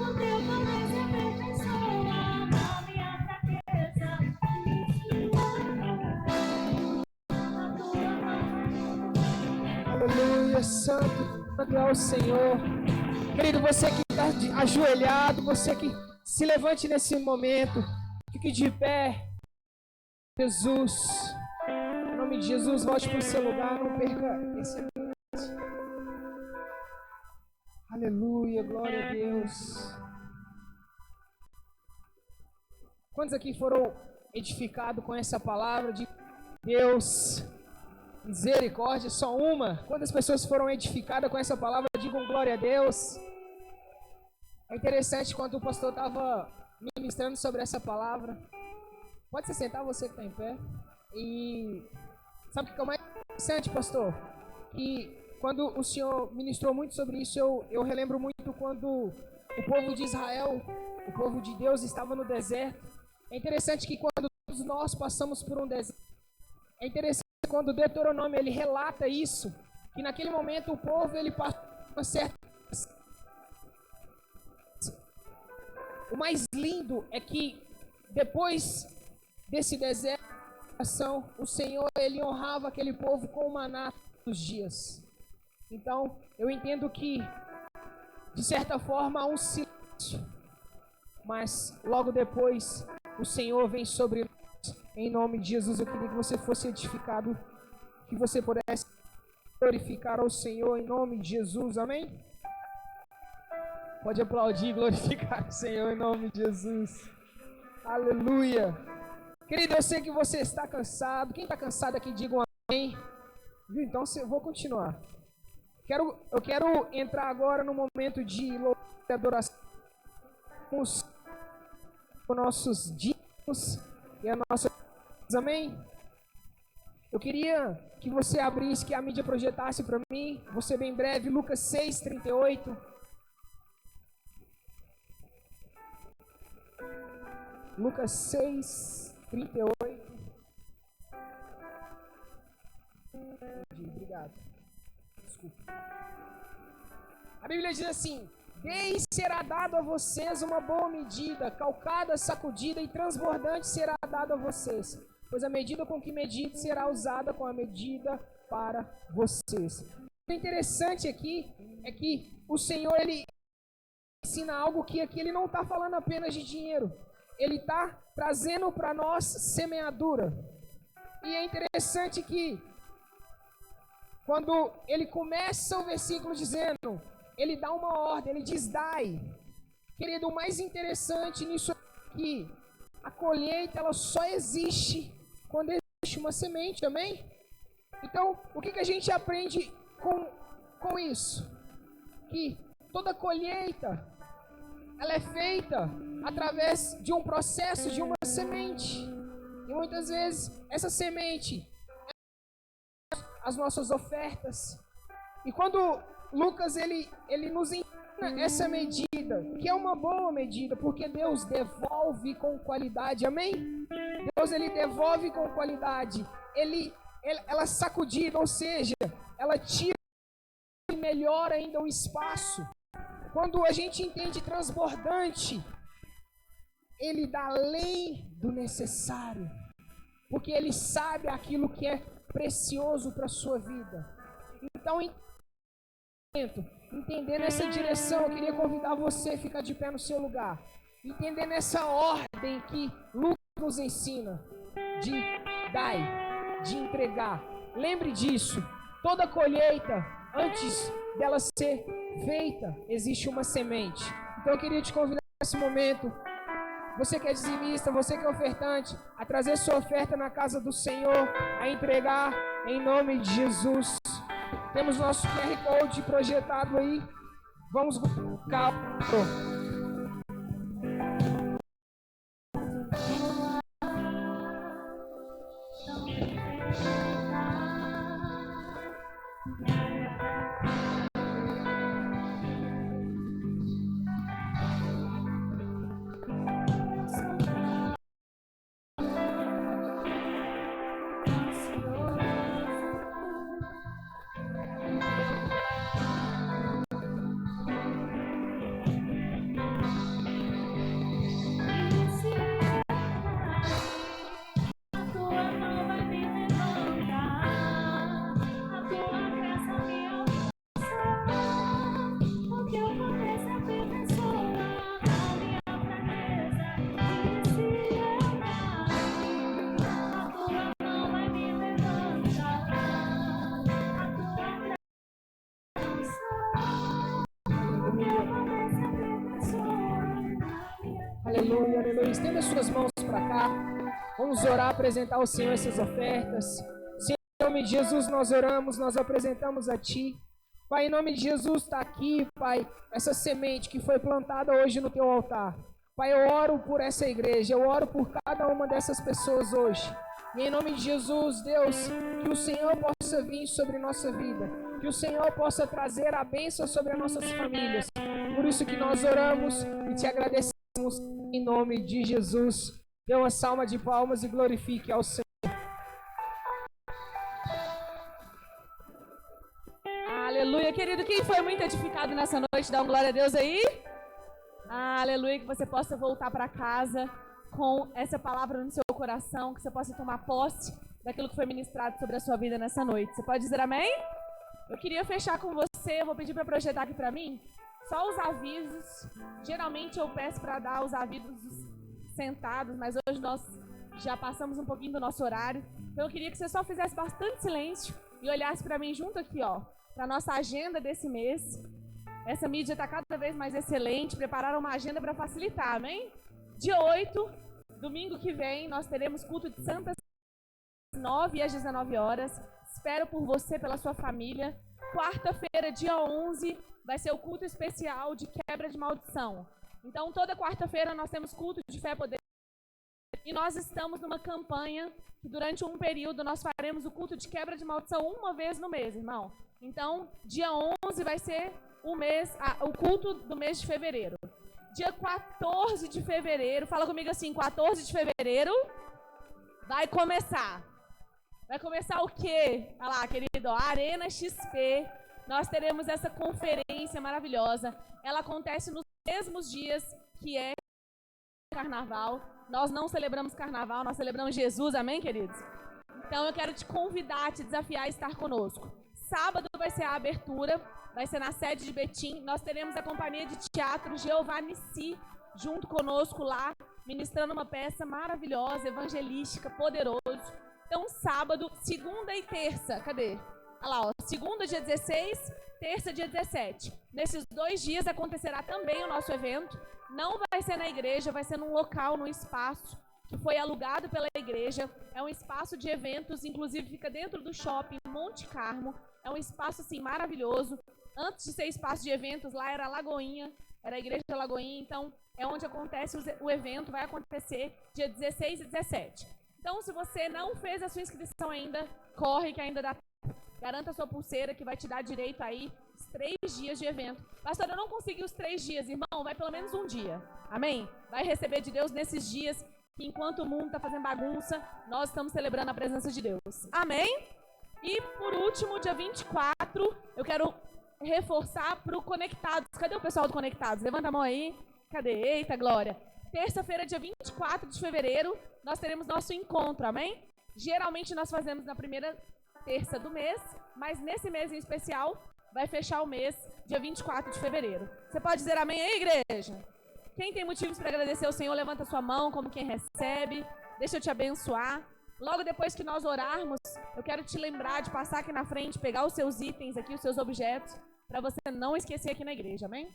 o teu poder se aperfeiçoa na minha fraqueza. E se eu cair, a tua mão vai me Aleluia, santo é o Senhor. Querido, você que está ajoelhado, você que se levante nesse momento, fique de pé. Jesus, em nome de Jesus, volte para o seu lugar, não perca esse ambiente. Aleluia, glória a Deus. Quantos aqui foram edificados com essa palavra de Deus? Misericórdia, só uma. Quantas pessoas foram edificadas com essa palavra? Digam glória a Deus. É interessante quando o pastor estava ministrando sobre essa palavra. Pode se sentar, você que está em pé. E sabe o que é o mais interessante, pastor? Que quando o senhor ministrou muito sobre isso, eu relembro muito quando o povo de Israel, o povo de Deus estava no deserto. É interessante que quando todos nós passamos por um deserto, é interessante quando o Deuteronômio ele relata isso, que naquele momento o povo ele passou uma certa. O mais lindo é que depois desse deserto, o Senhor ele honrava aquele povo com o maná todos os dias. Então, eu entendo que de certa forma há um silêncio, mas logo depois o Senhor vem sobre nós. Em nome de Jesus, eu queria que você fosse edificado, que você pudesse glorificar ao Senhor em nome de Jesus, amém? Pode aplaudir e glorificar o Senhor em nome de Jesus. Aleluia. Querido, eu sei que você está cansado. Quem está cansado aqui, diga um amém. Então, eu vou continuar. Eu quero entrar agora no momento de louvor e adoração. Os nossos dízimos e a nossa... Amém? Eu queria que você abrisse, que a mídia projetasse para mim. Vou ser bem breve. Lucas 6:38. Lucas 6:38. Obrigado. Desculpa. A Bíblia diz assim: "Deis será dado a vocês uma boa medida, calcada, sacudida e transbordante será dado a vocês, pois a medida com que medide será usada com a medida para vocês." O interessante aqui é que o Senhor ele ensina algo que aqui ele não está falando apenas de dinheiro. Ele está trazendo para nós semeadura. E é interessante que quando ele começa o versículo dizendo, ele dá uma ordem, ele diz dai. Querido, o mais interessante nisso é que a colheita ela só existe quando existe uma semente, amém? Então, o que a gente aprende com isso? Que toda colheita ela é feita através de um processo de uma semente. E muitas vezes essa semente é as nossas ofertas. E quando Lucas ele nos ensina essa medida, que é uma boa medida, porque Deus devolve com qualidade, amém? Deus ele devolve com qualidade. Ela sacudida, ou seja, ela tira e melhora ainda o espaço. Quando a gente entende transbordante, ele dá além do necessário, porque ele sabe aquilo que é precioso para a sua vida. Então, entendendo essa direção, eu queria convidar você a ficar de pé no seu lugar, entendendo essa ordem que Lucas nos ensina, de dar, de entregar. Lembre disso, toda colheita, antes dela ser feita, existe uma semente. Então eu queria te convidar nesse momento, você que é dizimista, você que é ofertante, a trazer sua oferta na casa do Senhor, a entregar em nome de Jesus. Temos nosso QR Code projetado aí. Vamos colocar. Aleluia, aleluia. Estenda suas mãos para cá. Vamos orar, apresentar ao Senhor essas ofertas. Senhor, em nome de Jesus, nós oramos, nós apresentamos a Ti. Pai, em nome de Jesus, está aqui, Pai, essa semente que foi plantada hoje no Teu altar. Pai, eu oro por essa igreja, eu oro por cada uma dessas pessoas hoje. E em nome de Jesus, Deus, que o Senhor possa vir sobre nossa vida. Que o Senhor possa trazer a bênção sobre as nossas famílias. Por isso que nós oramos e Te agradecemos em nome de Jesus. Dê uma salva de palmas e glorifique ao Senhor. Aleluia, querido. Quem foi muito edificado nessa noite, dá uma glória a Deus aí. Aleluia, que você possa voltar para casa com essa palavra no seu coração, que você possa tomar posse daquilo que foi ministrado sobre a sua vida nessa noite. Você pode dizer amém? Eu queria fechar com você, eu vou pedir para projetar aqui para mim, só os avisos. Geralmente eu peço para dar os avisos sentados, mas hoje nós já passamos um pouquinho do nosso horário. Então eu queria que você só fizesse bastante silêncio e olhasse para mim junto aqui, ó, para nossa agenda desse mês. Essa mídia está cada vez mais excelente, prepararam uma agenda para facilitar, amém? Dia 8, domingo que vem, nós teremos culto de Santas, 9 às 19 horas. Espero por você, pela sua família. Quarta-feira, dia 11, vai ser o culto especial de quebra de maldição. Então, toda quarta-feira nós temos culto de fé e poder. E nós estamos numa campanha que durante um período nós faremos o culto de quebra de maldição uma vez no mês, irmão. Então, dia 11 vai ser o culto do mês de fevereiro. Dia 14 de fevereiro, fala comigo assim, 14 de fevereiro, vai começar. Vai começar o quê? Olha lá, querido, Arena XP. Nós teremos essa conferência maravilhosa. Ela acontece nos mesmos dias que é Carnaval. Nós não celebramos Carnaval, nós celebramos Jesus, amém, queridos? Então eu quero te convidar, te desafiar a estar conosco. Sábado vai ser a abertura, vai ser na sede de Betim. Nós teremos a companhia de teatro Jeová Nissi junto conosco lá, ministrando uma peça maravilhosa, evangelística, poderoso. Então, sábado, segunda e terça, cadê? Olha lá, ó, segunda, dia 16, terça, dia 17. Nesses 2 dias acontecerá também o nosso evento. Não vai ser na igreja, vai ser num local, num espaço que foi alugado pela igreja. É um espaço de eventos, inclusive fica dentro do shopping Monte Carmo. É um espaço, assim, maravilhoso. Antes de ser espaço de eventos, lá era a Lagoinha, era a igreja da Lagoinha. Então, é onde acontece o evento, vai acontecer dia 16 e 17. Então, se você não fez a sua inscrição ainda, corre que ainda dá tempo. Garanta a sua pulseira que vai te dar direito aí os 3 dias de evento. Pastor, eu não consegui os 3 dias, irmão, vai pelo menos um dia. Amém? Vai receber de Deus nesses dias que enquanto o mundo está fazendo bagunça, nós estamos celebrando a presença de Deus. Amém? E por último, dia 24, eu quero reforçar para o Conectados. Cadê o pessoal do Conectados? Levanta a mão aí. Cadê? Eita, glória. Terça-feira, dia 24 de fevereiro, nós teremos nosso encontro, amém? Geralmente nós fazemos na primeira terça do mês, mas nesse mês em especial, vai fechar o mês, dia 24 de fevereiro. Você pode dizer amém aí, igreja? Quem tem motivos para agradecer ao Senhor, levanta sua mão como quem recebe. Deixa eu te abençoar. Logo depois que nós orarmos, eu quero te lembrar de passar aqui na frente, pegar os seus itens aqui, os seus objetos, para você não esquecer aqui na igreja, amém?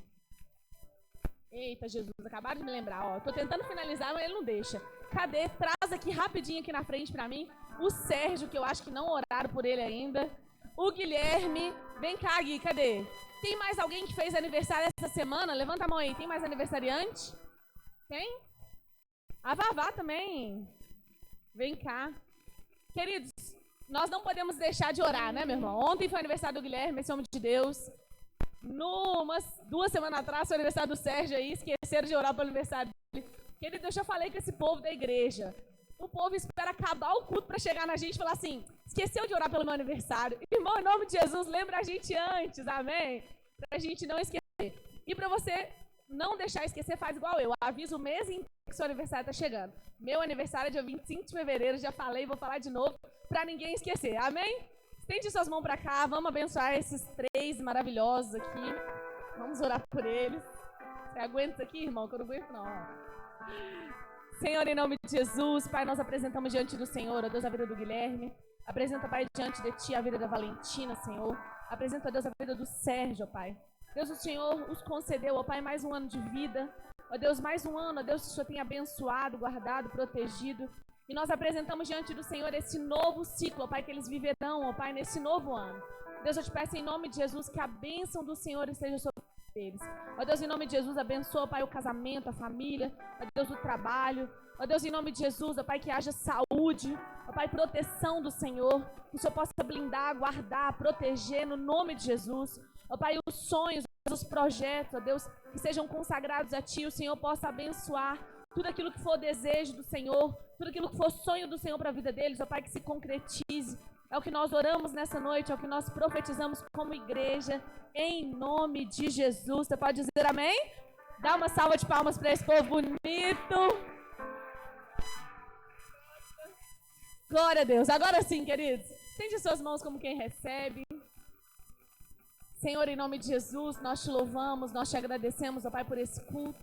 Eita, Jesus, acabaram de me lembrar, ó. Tô tentando finalizar, mas ele não deixa. Cadê? Traz aqui rapidinho aqui na frente pra mim o Sérgio, que eu acho que não oraram por ele ainda. O Guilherme. Vem cá, Gui, cadê? Tem mais alguém que fez aniversário essa semana? Levanta a mão aí. Tem mais aniversariante? Tem? A Vavá também. Vem cá. Queridos, nós não podemos deixar de orar, né, meu irmão? Ontem foi o aniversário do Guilherme, esse homem de Deus. Umas 2 semanas atrás foi o aniversário do Sérgio aí, esqueceram de orar pelo aniversário dele. Querido, eu já falei com esse povo da igreja. O povo espera acabar o culto para chegar na gente e falar assim, esqueceu de orar pelo meu aniversário. Irmão, em nome de Jesus, lembra a gente antes, amém? Pra gente não esquecer. E para você não deixar esquecer, faz igual eu. Avisa o mês inteiro que seu aniversário tá chegando. Meu aniversário é dia 25 de fevereiro, já falei, vou falar de novo, para ninguém esquecer, amém? Estende suas mãos para cá, vamos abençoar esses 3 maravilhosos aqui. Vamos orar por eles. Você aguenta isso aqui, irmão? Que eu não aguento, não. Senhor, em nome de Jesus, Pai, nós apresentamos diante do Senhor, ó Deus, a vida do Guilherme. Apresenta, Pai, diante de Ti a vida da Valentina, Senhor. Apresenta, Deus, a vida do Sérgio, ó Pai. Deus, o Senhor os concedeu, ó Pai, mais um ano de vida. Ó Deus, mais um ano, ó Deus, que o Senhor tem abençoado, guardado, protegido. E nós apresentamos diante do Senhor esse novo ciclo, ó Pai, que eles viverão, ó Pai, nesse novo ano. Deus, eu te peço em nome de Jesus que a bênção do Senhor esteja sobre eles. Ó Deus, em nome de Jesus, abençoa, ó Pai, o casamento, a família, ó Deus, o trabalho. Ó Deus, em nome de Jesus, ó Pai, que haja saúde, ó Pai, proteção do Senhor, que o Senhor possa blindar, guardar, proteger, no nome de Jesus. Ó Pai, os sonhos, os projetos, ó Deus, que sejam consagrados a Ti, o Senhor possa abençoar tudo aquilo que for desejo do Senhor, tudo aquilo que for sonho do Senhor para a vida deles, ó Pai, que se concretize. É o que nós oramos nessa noite, é o que nós profetizamos como igreja, em nome de Jesus. Você pode dizer amém? Dá uma salva de palmas para esse povo bonito. Glória a Deus. Agora sim, queridos, estende suas mãos como quem recebe. Senhor, em nome de Jesus, nós te louvamos, nós te agradecemos, ó Pai, por esse culto.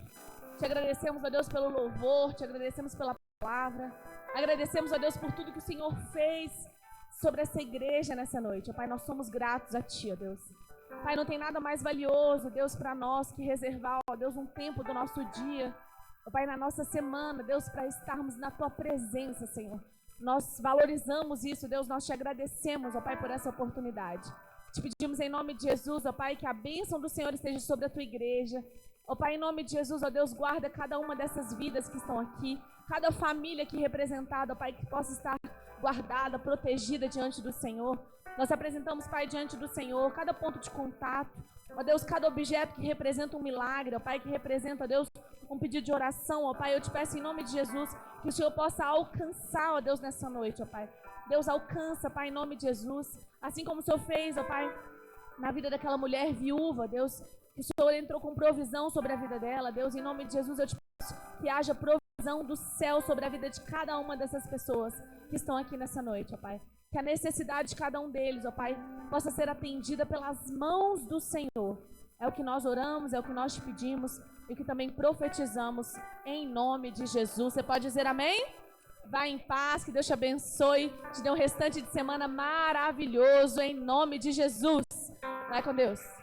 Te agradecemos, ó Deus, pelo louvor, te agradecemos pela palavra. Agradecemos, ó Deus, por tudo que o Senhor fez sobre essa igreja nessa noite. Ó Pai, nós somos gratos a Ti, ó Deus. Pai, não tem nada mais valioso, Deus, para nós que reservar, ó Deus, um tempo do nosso dia, ó Pai, na nossa semana, Deus, para estarmos na Tua presença, Senhor. Nós valorizamos isso, Deus, nós te agradecemos, ó Pai, por essa oportunidade. Te pedimos em nome de Jesus, ó Pai, que a bênção do Senhor esteja sobre a Tua igreja. Ó Pai, em nome de Jesus, ó Deus, guarda cada uma dessas vidas que estão aqui, cada família aqui representada, ó Pai, que possa estar guardada, protegida diante do Senhor. Nós apresentamos, Pai, diante do Senhor, cada ponto de contato, ó Deus, cada objeto que representa um milagre, ó Pai, que representa, ó Deus, um pedido de oração, ó Pai, eu te peço em nome de Jesus, que o Senhor possa alcançar, ó Deus, nessa noite, ó Pai. Deus, alcança, Pai, em nome de Jesus, assim como o Senhor fez, ó Pai, na vida daquela mulher viúva, Deus, que o Senhor entrou com provisão sobre a vida dela, Deus, em nome de Jesus, eu te peço que haja provisão do céu sobre a vida de cada uma dessas pessoas que estão aqui nessa noite, ó Pai. Que a necessidade de cada um deles, ó Pai, possa ser atendida pelas mãos do Senhor. É o que nós oramos, é o que nós te pedimos e que também profetizamos em nome de Jesus. Você pode dizer amém? Vá em paz, que Deus te abençoe, te dê um restante de semana maravilhoso em nome de Jesus. Vai com Deus.